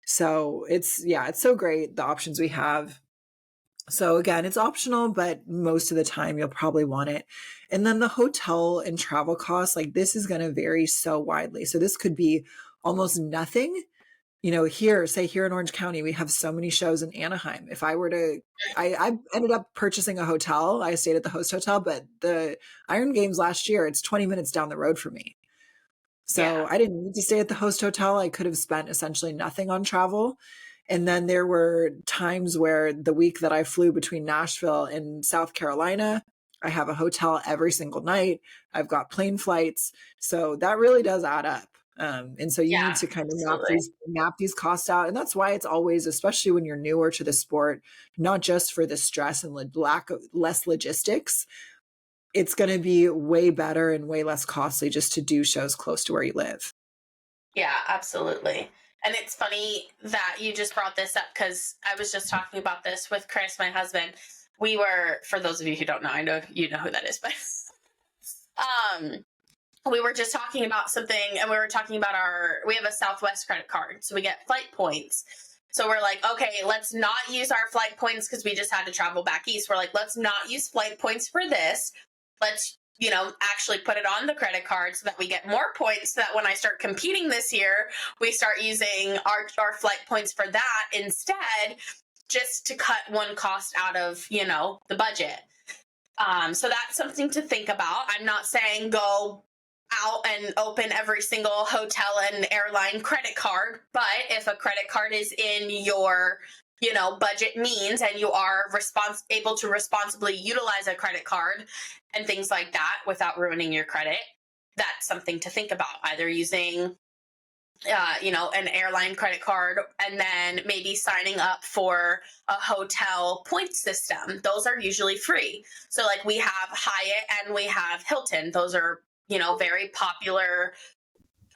So it's so great, the options we have. So again, it's optional, but most of the time you'll probably want it. And then the hotel and travel costs, like this is going to vary so widely. So this could be almost nothing. You know, here, say here in Orange County, we have so many shows in Anaheim. If I were to, I ended up purchasing a hotel. I stayed at the host hotel, but the Iron Games last year, it's 20 minutes down the road for me. So Yeah. I didn't need to stay at the host hotel. I could have spent essentially nothing on travel. And then there were times where the week that I flew between Nashville and South Carolina, I have a hotel every single night. I've got plane flights. So that really does add up. And so you need Yeah, to kind of absolutely. map these costs out. And that's why it's always, especially when you're newer to the sport, not just for the stress and lack of less logistics, it's going to be way better and way less costly just to do shows close to where you live. Yeah, absolutely. And it's funny that you just brought this up because I was just talking about this with Chris, my husband. We were, for those of you who don't know, I know you know who that is, but um, we were just talking about something, and we were talking about we have a Southwest credit card, so we get flight points. So we're like, okay, let's not use our flight points because we just had to travel back east. We're like, let's not use flight points for this. Let's, actually put it on the credit card so that we get more points so that when I start competing this year, we start using our flight points for that instead, just to cut one cost out of, the budget. So that's something to think about. I'm not saying go out and open every single hotel and airline credit card, but if a credit card is in your budget means, and you are able to responsibly utilize a credit card and things like that without ruining your credit, that's something to think about. Either using an airline credit card, and then maybe signing up for a hotel point system. Those are usually free. So like we have Hyatt and we have Hilton. Those are, very popular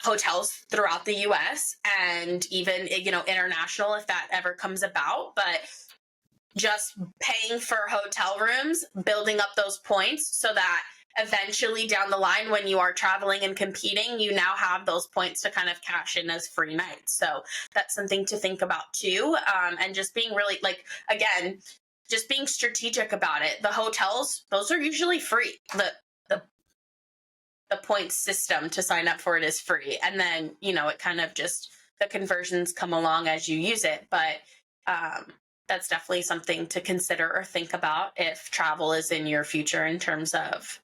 hotels throughout the US and even, international if that ever comes about. But just paying for hotel rooms, building up those points so that eventually down the line when you are traveling and competing, you now have those points to kind of cash in as free nights. So that's something to think about too. And just being really, like, again, just being strategic about it. The hotels, those are usually free. The points system to sign up for it is free. And then, it kind of just, the conversions come along as you use it. But that's definitely something to consider or think about if travel is in your future in terms of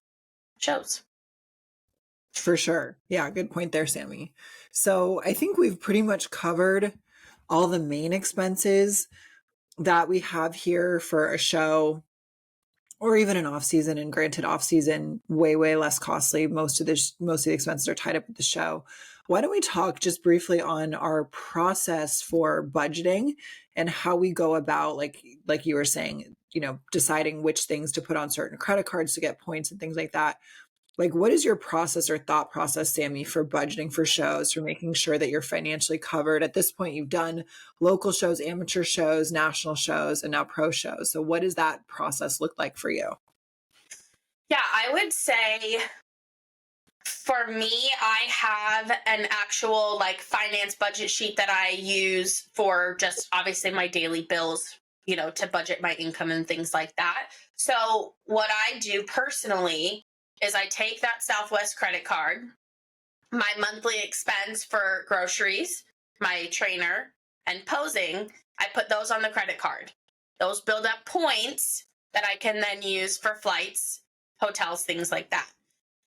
shows. For sure. Yeah, good point there, Sammy. So I think we've pretty much covered all the main expenses that we have here for a show or even an off season. And granted, off season way less costly. Most of the expenses are tied up with the show. Why don't we talk just briefly on our process for budgeting and how we go about, like you were saying, deciding which things to put on certain credit cards to get points and things like that. Like, what is your process or thought process, Sammy, for budgeting for shows, for making sure that you're financially covered? At this point, you've done local shows, amateur shows, national shows, and now pro shows. So what does that process look like for you? Yeah, I would say for me, I have an actual like finance budget sheet that I use for just obviously my daily bills, to budget my income and things like that. So what I do personally is I take that Southwest credit card, my monthly expense for groceries, my trainer, and posing, I put those on the credit card. Those build up points that I can then use for flights, hotels, things like that.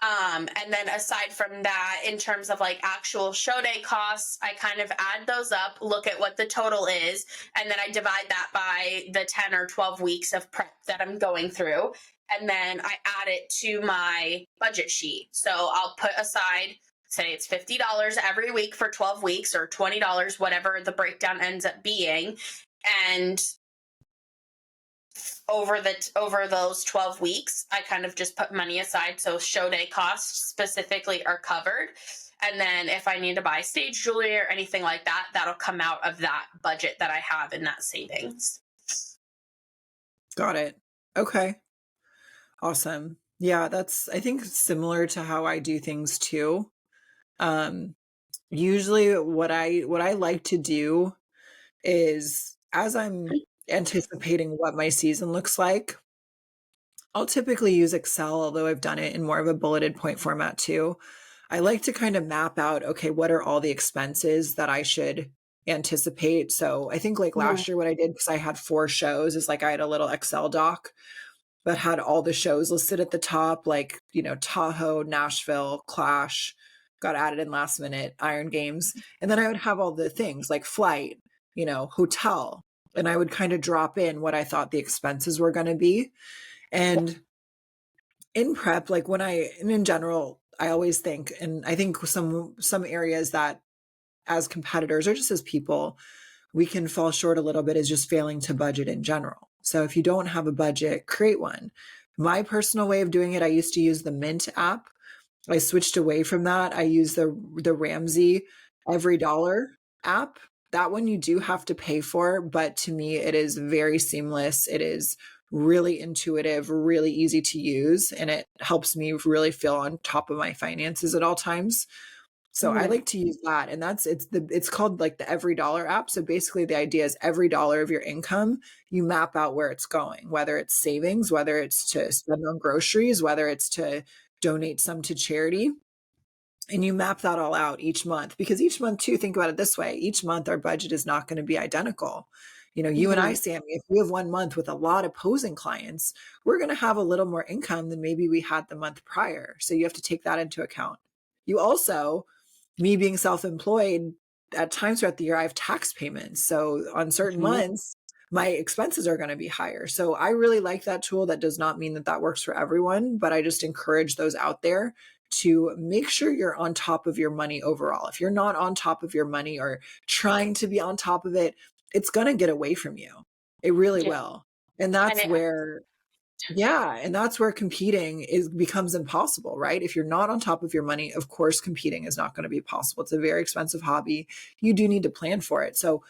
And then aside from that, in terms of like actual show day costs, I kind of add those up, look at what the total is, and then I divide that by the 10 or 12 weeks of prep that I'm going through. And then I add it to my budget sheet. So I'll put aside, say it's $50 every week for 12 weeks or $20, whatever the breakdown ends up being. And over those 12 weeks, I kind of just put money aside so show day costs specifically are covered. And then if I need to buy stage jewelry or anything like that, that'll come out of that budget that I have in that savings. Got it. Okay. Awesome. Yeah, that's, I think, similar to how I do things too. Usually what I like to do is, as I'm anticipating what my season looks like, I'll typically use Excel, although I've done it in more of a bulleted point format too. I like to kind of map out, okay, what are all the expenses that I should anticipate? So I think like Mhm. last year, what I did, because I had 4 shows, is like I had a little Excel doc that had all the shows listed at the top, like, Tahoe, Nashville, Clash, got added in last minute, Iron Games. And then I would have all the things like flight, hotel. And I would kind of drop in what I thought the expenses were going to be. And in prep, like and in general, I always think, and I think some areas that as competitors or just as people, we can fall short a little bit is just failing to budget in general. So if you don't have a budget, create one. My personal way of doing it, I used to use the Mint app. I switched away from that. I use the Ramsey Every Dollar app. That one you do have to pay for, but to me it is very seamless. It is really intuitive, really easy to use, and it helps me really feel on top of my finances at all times. So I Mhm. like to use that, and it's called like the Every Dollar app. So basically the idea is every dollar of your income, you map out where it's going, whether it's savings, whether it's to spend on groceries, whether it's to donate some to charity. And you map that all out each month, because each month too, think about it this way, each month our budget is not going to be identical. You and I, Mhm. Sammy, if we have one month with a lot of posing clients, we're going to have a little more income than maybe we had the month prior. So you have to take that into account. You also, me being self-employed, at times throughout the year, I have tax payments. So on certain Mhm. months, my expenses are going to be higher. So I really like that tool. That does not mean that that works for everyone, but I just encourage those out there to make sure you're on top of your money overall. If you're not on top of your money or trying to be on top of it, it's going to get away from you. It really Yeah. will. And And that's it, where yeah, and that's where competing is becomes impossible, right? If you're not on top of your money, of course competing is not going to be possible. It's a very expensive hobby. You do need to plan for it. So,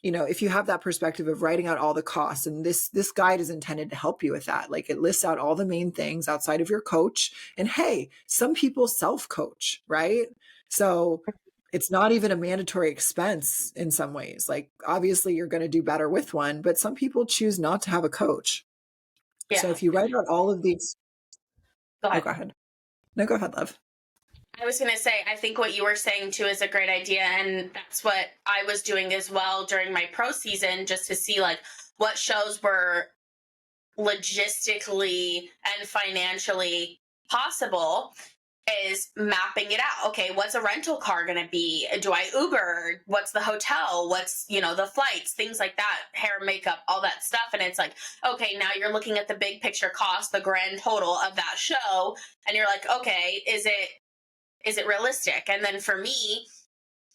if you have that perspective of writing out all the costs, and this guide is intended to help you with that. Like it lists out all the main things outside of your coach. And hey, some people self-coach, right? So it's not even a mandatory expense in some ways. Like obviously you're going to do better with one, but some people choose not to have a coach. So yeah. if you write out all of these, Go oh, ahead. go ahead. No, go ahead, love. I was going to say, I think what you were saying too is a great idea. And that's what I was doing as well during my pro season, just to see like what shows were logistically and financially possible, is mapping it out. Okay, what's a rental car going to be? Do I Uber? What's the hotel? What's, the flights, things like that, hair, makeup, all that stuff. And it's like, okay, now you're looking at the big picture cost, the grand total of that show. And you're like, okay, is it realistic? And then for me,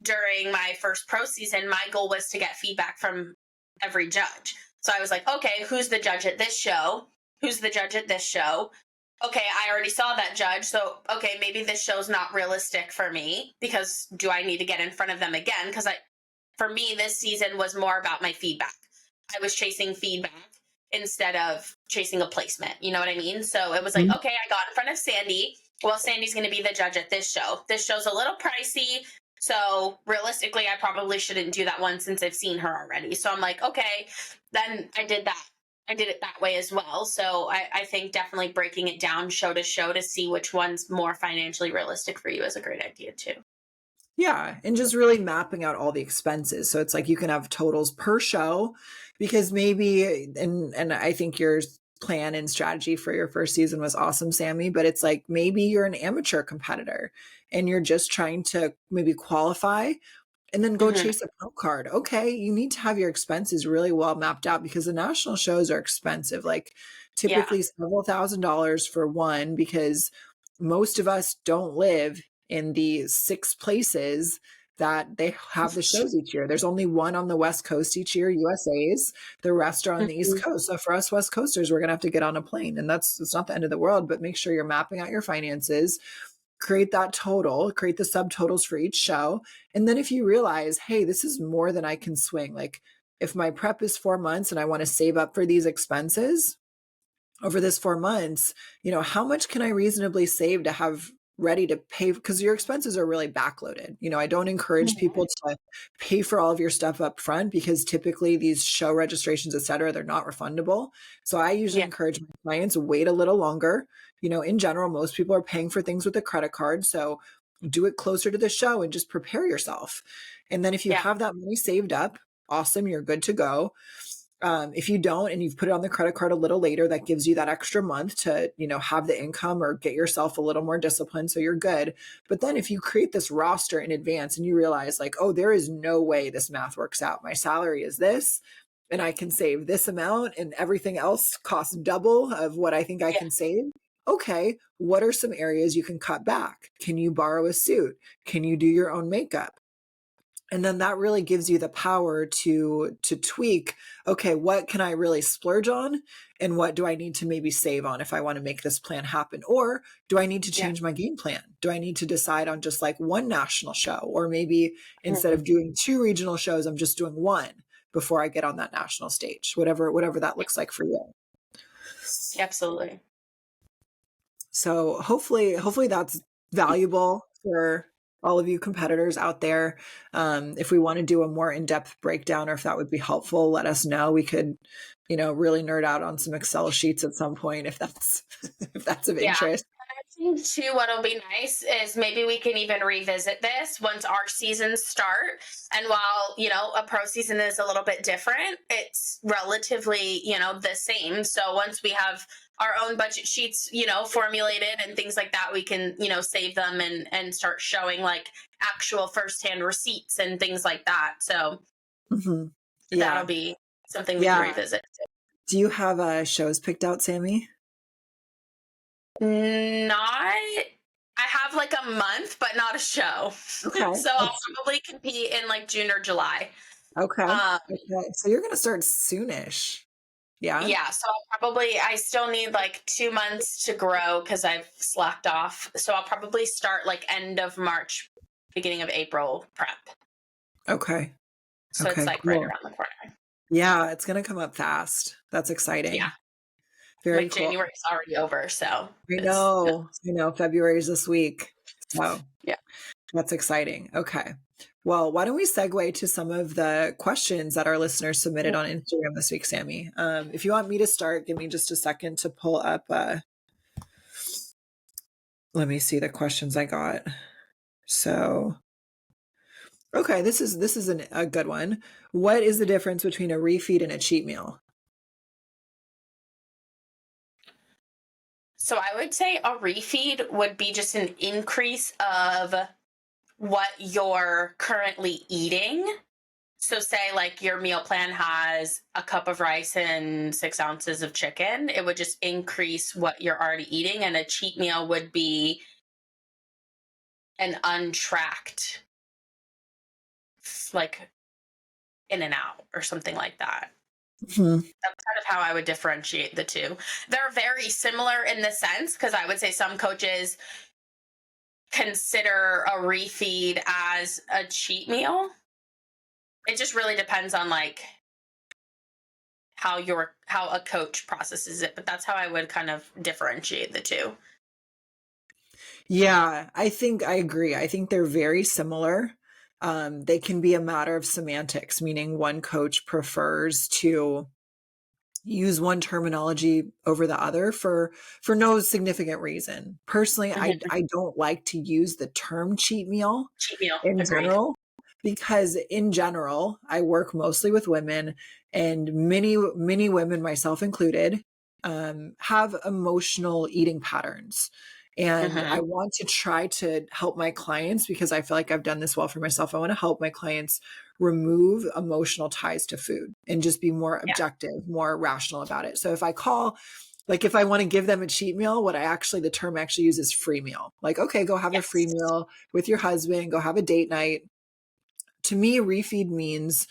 during my first pro season, my goal was to get feedback from every judge. So I was like, okay, who's the judge at this show? Who's the judge at this show? Okay, I already saw that judge. So, okay, maybe this show's not realistic for me, because do I need to get in front of them again? Because for me, this season was more about my feedback. I was chasing feedback instead of chasing a placement. You know what I mean? So it was like, Mhm. okay, I got in front of Sandy. Well, Sandy's going to be the judge at this show. This show's a little pricey. So realistically, I probably shouldn't do that one since I've seen her already. So I'm like, okay, then I did that. I did it that way as well. So I think definitely breaking it down show to see which one's more financially realistic for you is a great idea too. Yeah, and just really mapping out all the expenses. So it's like you can have totals per show, because maybe and I think your plan and strategy for your first season was awesome, Sammy, but it's like maybe you're an amateur competitor and you're just trying to maybe qualify and then go Mm-hmm. chase a pro card. Okay, you need to have your expenses really well mapped out, because the national shows are expensive, like Yeah. typically several $1,000s for one, because most of us don't live in the 6 places that they have the shows each year. There's only one on the West Coast each year, USA's. The rest are on the East Mhm. Coast. So for us West Coasters, we're gonna have to get on a plane. And it's not the end of the world, but make sure you're mapping out your finances, create that total, create the subtotals for each show. And then if you realize, hey, this is more than I can swing, like if my prep is 4 months and I want to save up for these expenses over this 4 months, how much can I reasonably save to have ready to pay, because your expenses are really backloaded. You know, I don't encourage people to pay for all of your stuff up front, because typically these show registrations, et cetera, they're not refundable. So I usually Yeah. encourage my clients to wait a little longer. You know, in general, most people are paying for things with a credit card. So do it closer to the show and just prepare yourself. And then if you Yeah. have that money saved up, awesome, you're good to go. If you don't, and you've put it on the credit card a little later, that gives you that extra month to, you know, have the income or get yourself a little more disciplined. So you're good. But then if you create this roster in advance and you realize like, oh, there is no way this math works out. My salary is this, and I can save this amount, and everything else costs double of what I think I can save. Okay, what are some areas you can cut back? Can you borrow a suit? Can you do your own makeup? And then that really gives you the power to tweak, okay, what can I really splurge on, and what do I need to maybe save on if I want to make this plan happen? Or do I need to change my game plan? Do I need to decide on just like one national show, or maybe instead of doing 2 regional shows, I'm just doing 1 before I get on that national stage, whatever that looks like for you. Absolutely. So hopefully that's valuable for all of you competitors out there. If we want to do a more in-depth breakdown, or if that would be helpful, let us know. We could, you know, really nerd out on some Excel sheets at some point if that's if that's of interest. I think too, what'll be nice is maybe we can even revisit this once our seasons start. And while, you know, a pro season is a little bit different, it's relatively, you know, the same. So once we have our own budget sheets, you know, formulated and things like that, we can, you know, save them and start showing like actual firsthand receipts and things like that. So that'll be something we can revisit. Do you have shows picked out, Sammy? I have like a month, but not a show. Okay. So I'll probably compete in like June or July. Okay. Okay. So you're going to start soonish. Yeah. Yeah. So I still need like 2 months to grow because I've slacked off. So I'll probably start like end of March, beginning of April prep. Okay. So it's like right around the corner. Yeah. It's going to come up fast. That's exciting. Yeah. Very like cool. January's already over. So I know. February is this week. So yeah. That's exciting. Okay. Well, why don't we segue to some of the questions that our listeners submitted on Instagram this week, Sammy? If you want me to start, give me just a second to pull up. Let me see the questions I got. So, okay, this is a good one. What is the difference between a refeed and a cheat meal? So I would say a refeed would be just an increase of what you're currently eating. So say like your meal plan has a cup of rice and 6 ounces of chicken. It would just increase what you're already eating. And a cheat meal would be an untracked, like in and out or something like that. That's kind of how I would differentiate the two. They're very similar in the sense, because I would say some coaches consider a refeed as a cheat meal. It just really depends on like how a coach processes it, but that's how I would kind of differentiate the two. Yeah, I think I agree. I think they're very similar. They can be a matter of semantics, meaning one coach prefers to use one terminology over the other for no significant reason. Personally, I don't like to use the term cheat meal in general, because in general, I work mostly with women, and many women, myself included, have emotional eating patterns. And I want to try to help my clients, because I feel like I've done this well for myself. I want to help my clients remove emotional ties to food and just be more objective, more rational about it. So if I want to give them a cheat meal, the term actually uses free meal. Like, okay, go have a free meal with your husband, go have a date night. To me, refeed means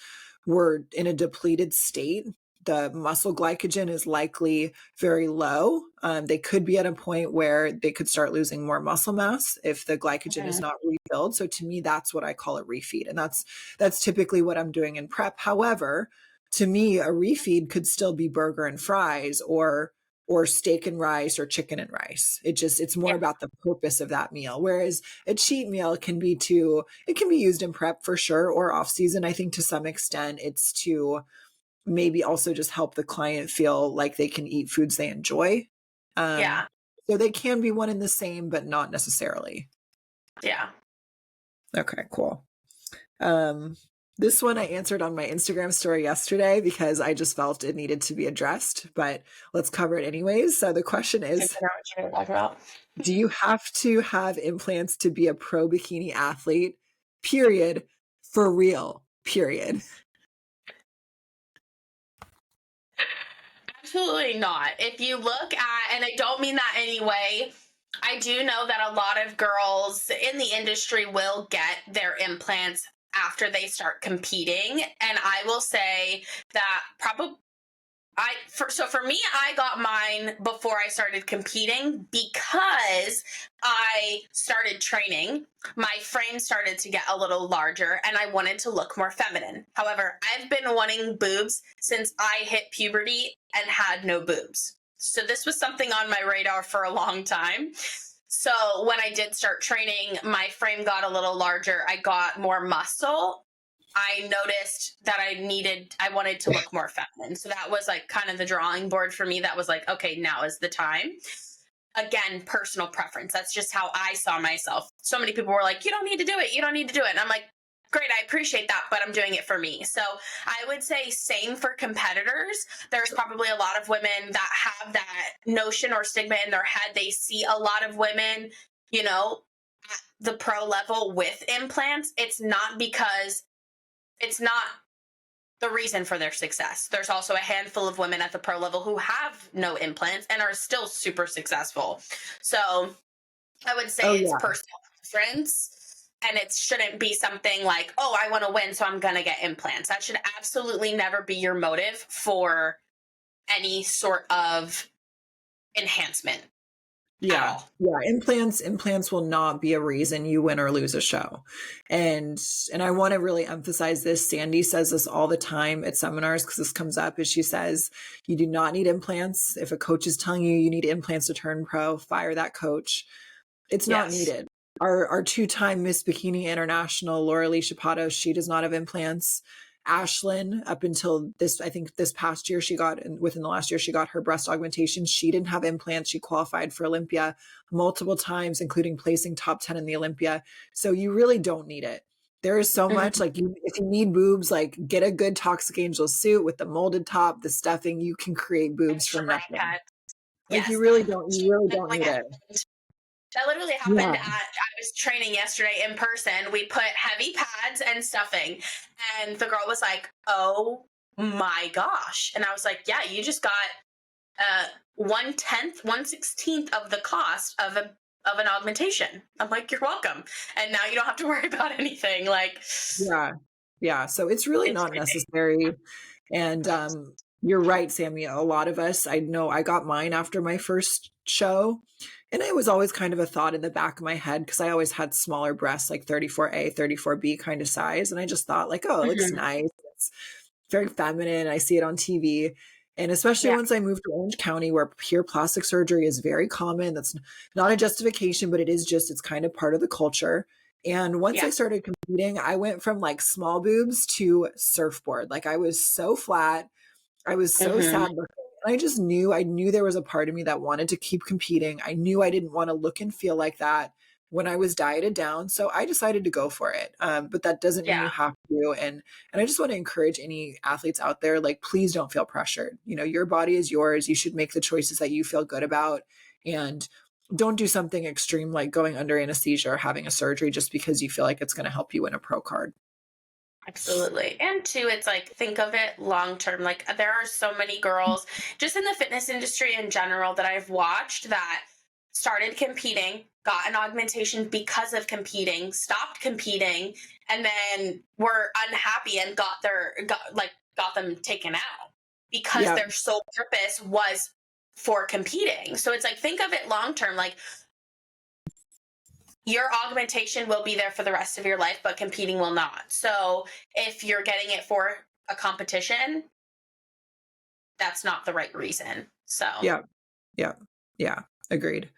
we're in a depleted state. The muscle glycogen is likely very low. They could be at a point where they could start losing more muscle mass if the glycogen is not refilled. So to me, that's what I call a refeed. And that's typically what I'm doing in prep. However, to me, a refeed could still be burger and fries, or or steak and rice or chicken and rice. It's more about the purpose of that meal. Whereas a cheat meal it can be used in prep for sure, or off season. I think to some extent it's to maybe also just help the client feel like they can eat foods they enjoy. Yeah. So they can be one and the same, but not necessarily. Yeah. Okay, cool. This one I answered on my Instagram story yesterday because I just felt it needed to be addressed, but let's cover it anyways. So the question is, do you have to have implants to be a pro bikini athlete? Period. For real. Period. Absolutely not. If you look at, and I don't mean that anyway, I do know that a lot of girls in the industry will get their implants after they start competing. And I will say that probably for me, I got mine before I started competing because I started training. My frame started to get a little larger and I wanted to look more feminine. However, I've been wanting boobs since I hit puberty and had no boobs. So this was something on my radar for a long time. So when I did start training, my frame got a little larger. I got more muscle. I noticed that I wanted to look more feminine. So that was like kind of the drawing board for me. That was like, okay, now is the time. Again, personal preference. That's just how I saw myself. So many people were like, you don't need to do it. You don't need to do it. And I'm like, great, I appreciate that, but I'm doing it for me. So I would say same for competitors. There's probably a lot of women that have that notion or stigma in their head. They see a lot of women, at the pro level with implants. It's not the reason for their success. There's also a handful of women at the pro level who have no implants and are still super successful. So I would say it's personal preference, and it shouldn't be something like, oh, I want to win, so I'm going to get implants. That should absolutely never be your motive for any sort of enhancement. Yeah. Implants will not be a reason you win or lose a show. And I want to really emphasize this. Sandy says this all the time at seminars because this comes up, is she says, you do not need implants. If a coach is telling you you need implants to turn pro, fire that coach. It's not needed. Our two-time Miss Bikini International, LauraIFBBPro, she does not have implants. Ashlyn, up until I think this past year, within the last year, she got her breast augmentation. She didn't have implants. She qualified for Olympia multiple times, including placing top 10 in the Olympia. So you really don't need it. There is so much, if you need boobs, like get a good Toxic Angel suit with the molded top, the stuffing, you can create boobs from nothing. You really don't need it. That literally happened I was training yesterday in person. We put heavy pads and stuffing, and the girl was like, oh my gosh. And I was like, yeah, you just got 1/10, 1/16 of the cost of an augmentation. I'm like, you're welcome. And now you don't have to worry about anything. Yeah. So it's really not necessary. And you're right, Sammy. A lot of us, I know I got mine after my first show. And it was always kind of a thought in the back of my head because I always had smaller breasts, like 34A, 34B kind of size. And I just thought like, oh, it looks nice. It's very feminine. I see it on TV. And especially once I moved to Orange County, where pure plastic surgery is very common. That's not a justification, but it's kind of part of the culture. And once I started competing, I went from like small boobs to surfboard. Like I was so flat. I was so sad looking. And I knew there was a part of me that wanted to keep competing. I knew I didn't want to look and feel like that when I was dieted down. So I decided to go for it. But that doesn't mean you have to. And I just want to encourage any athletes out there, like, please don't feel pressured. Your body is yours. You should make the choices that you feel good about. And don't do something extreme like going under anesthesia or having a surgery just because you feel like it's going to help you win a pro card. Absolutely. And two, it's like, think of it long term. Like there are so many girls just in the fitness industry in general that I've watched that started competing, got an augmentation because of competing, stopped competing, and then were unhappy and got them taken out because their sole purpose was for competing. So it's like, think of it long term. Like your augmentation will be there for the rest of your life, but competing will not. So if you're getting it for a competition, that's not the right reason. So Yeah. Yeah. Agreed.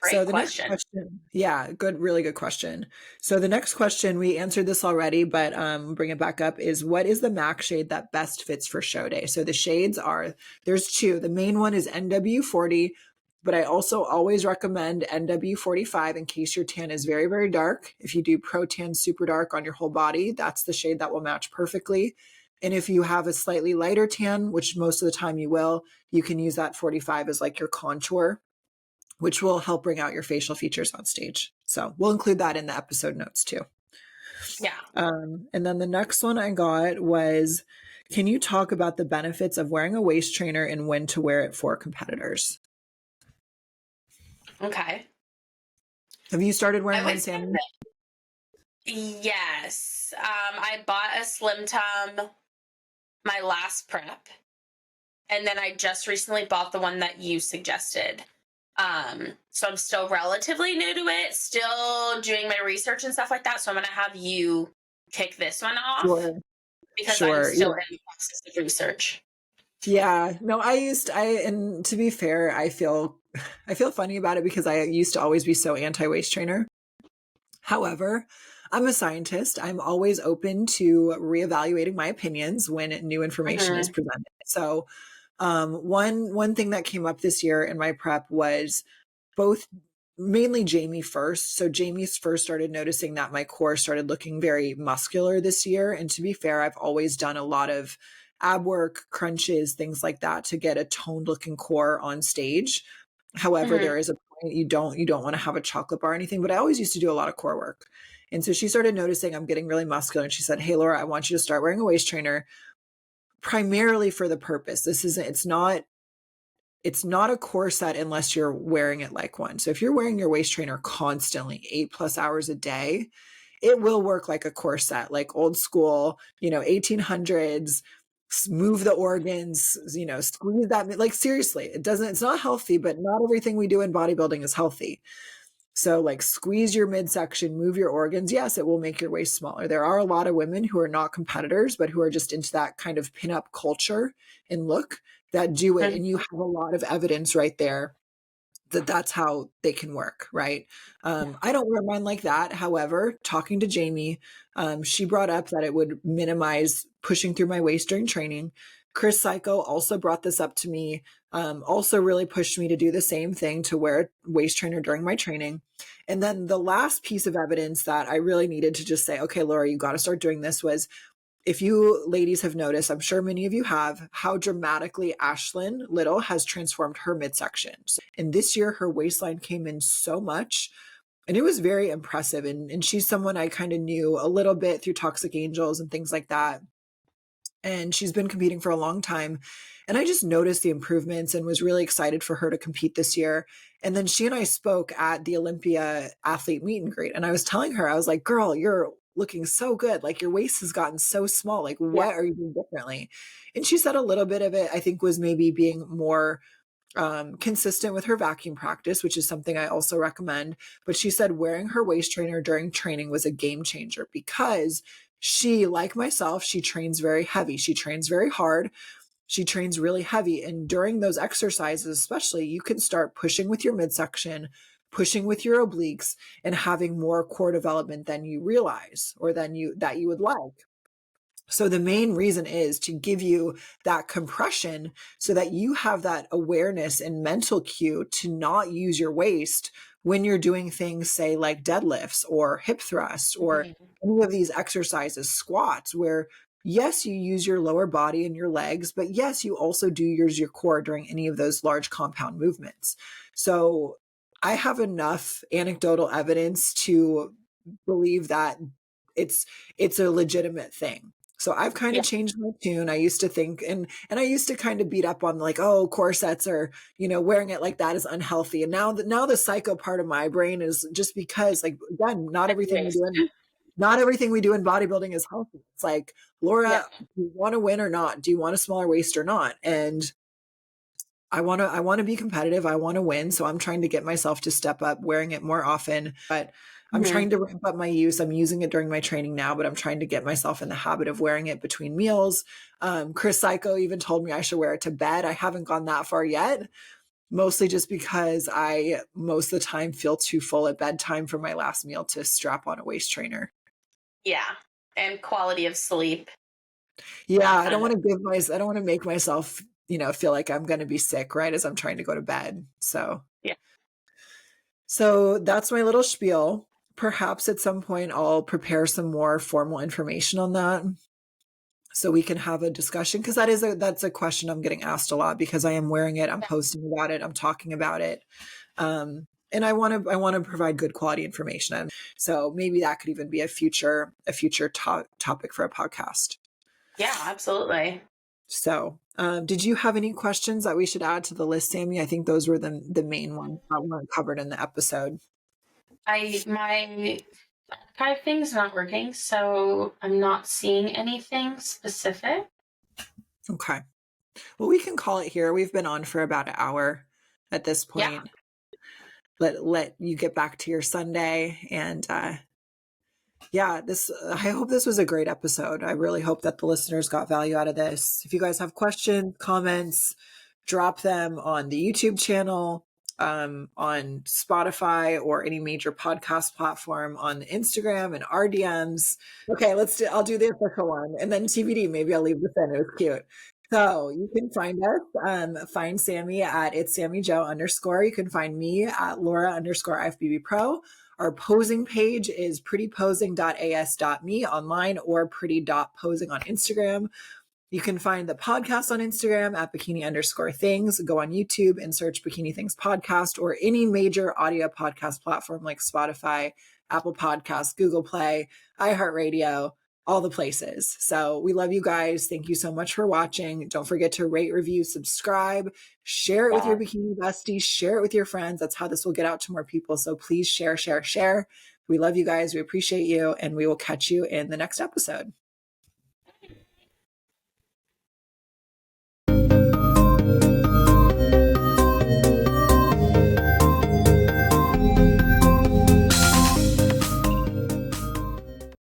So Great the next question. question, yeah, good, really good question. So the next question, we answered this already, but bring it back up, is what is the MAC shade that best fits for show day? So the shades are, there's two. The main one is NW40, but I also always recommend NW45 in case your tan is very, very dark. If you do Pro Tan super dark on your whole body, that's the shade that will match perfectly. And if you have a slightly lighter tan, which most of the time you will, you can use that 45 as like your contour, which will help bring out your facial features on stage. So we'll include that in the episode notes too. Yeah. And then the next one I got was, can you talk about the benefits of wearing a waist trainer and when to wear it for competitors? Okay. Have you started wearing I one, would say Sammy? that yes. I bought a Slim Tum my last prep, and then I just recently bought the one that you suggested. So I'm still relatively new to it, still doing my research and stuff like that. So I'm gonna have you kick this one off Sure. because I'm Sure. still Yeah. in the process of research. Yeah. No, and to be fair, I feel funny about it because I used to always be so anti waist trainer. However, I'm a scientist. I'm always open to reevaluating my opinions when new information is Mm-hmm. presented. So, one thing that came up this year in my prep was both mainly Jamie first. So Jamie's first started noticing that my core started looking very muscular this year. And to be fair, I've always done a lot of ab work, crunches, things like that to get a toned looking core on stage. However, Mm-hmm. there is a point you don't want to have a chocolate bar or anything, but I always used to do a lot of core work. And so she started noticing I'm getting really muscular and she said, "Hey Laura, I want you to start wearing a waist trainer primarily for the purpose. It's not a core set unless you're wearing it like one. So if you're wearing your waist trainer constantly 8+ hours a day, it will work like a core set, like old school, 1800s, move the organs, squeeze that. Like seriously, it's not healthy, but not everything we do in bodybuilding is healthy. So like squeeze your midsection, move your organs. Yes, it will make your waist smaller. There are a lot of women who are not competitors, but who are just into that kind of pinup culture and look that do it. And you have a lot of evidence right there that that's how they can work, right? I don't wear mine like that. However, talking to Jamie, she brought up that it would minimize pushing through my waist during training. Chris Psycho also brought this up to me, also really pushed me to do the same thing, to wear a waist trainer during my training. And then the last piece of evidence that I really needed to just say, okay, Laura, you got to start doing this, was, if you ladies have noticed, I'm sure many of you have, how dramatically Ashlyn Little has transformed her midsection. And this year, her waistline came in so much, and it was very impressive. And she's someone I kind of knew a little bit through Toxic Angels and things like that. And she's been competing for a long time. And I just noticed the improvements and was really excited for her to compete this year. And then she and I spoke at the Olympia athlete meet and greet. And I was telling her, I was like, girl, you're looking so good. Like your waist has gotten so small. Like, Yeah. what are you doing differently? And she said a little bit of it, I think, was maybe being more consistent with her vacuum practice, which is something I also recommend. But she said wearing her waist trainer during training was a game changer because she, like myself, she trains very heavy. She trains very hard. She trains really heavy. And during those exercises, especially, you can start pushing with your midsection, pushing with your obliques, and having more core development than you realize or than you would like. So the main reason is to give you that compression so that you have that awareness and mental cue to not use your waist when you're doing things, say, like deadlifts or hip thrusts or Mhm. any of these exercises, squats, where yes, you use your lower body and your legs, but yes, you also do use your core during any of those large compound movements. So I have enough anecdotal evidence to believe that it's it's a legitimate thing. So I've kind Yeah. of changed my tune. I used to think, and I used to kind of beat up on like, oh, corsets are, wearing it like that is unhealthy. And now the psycho part of my brain is just because, like, again, Anyways. not everything we do in bodybuilding is healthy. It's like, Yeah. Laura, do you want to win or not? Do you want a smaller waist or not? And I want to be competitive. I want to win. So I'm trying to get myself to step up wearing it more often, but I'm Mhm. trying to ramp up my use. I'm using it during my training now, but I'm trying to get myself in the habit of wearing it between meals. Chris Psycho even told me I should wear it to bed. I haven't gone that far yet, Mostly just because I most of the time feel too full at bedtime for my last meal to strap on a waist trainer. Yeah. And quality of sleep. Yeah, That I don't kind of want to I don't want to make myself, feel like I'm going to be sick right as I'm trying to go to bed. yeah. So that's my little spiel. Perhaps at some point I'll prepare some more formal information on that so we can have a discussion, because that's a question I'm getting asked a lot, because I am wearing it, I'm posting about it, I'm talking about it. And I want to provide good quality information. And so maybe that could even be a future topic for a podcast. Yeah, absolutely. So, did you have any questions that we should add to the list, Sammy? I think those were the main ones that weren't covered in the episode. My archive thing's not working, so I'm not seeing anything specific. Okay. Well, we can call it here. We've been on for about an hour at this point. Yeah. Let you get back to your Sunday, and yeah, I hope this was a great episode. I really hope that the listeners got value out of this. If you guys have questions, comments, drop them on the YouTube channel, on Spotify or any major podcast platform, on Instagram and our DMs. Okay, I'll do the official one, and then TBD, maybe I'll leave this in. It was cute. So you can find us, find Sammy at it's Sammy Joe _. You can find me at Laura_IFBBPro. Our posing page is prettyposing.as.me online, or pretty.posing on Instagram. You can find the podcast on Instagram at bikini_things. Go on YouTube and search Bikini Things Podcast, or any major audio podcast platform like Spotify, Apple Podcasts, Google Play, iHeartRadio, all the places. So we love you guys. Thank you so much for watching. Don't forget to rate, review, subscribe, share it with your bikini besties, share it with your friends. That's how this will get out to more people. So please share, share, share. We love you guys. We appreciate you. And we will catch you in the next episode.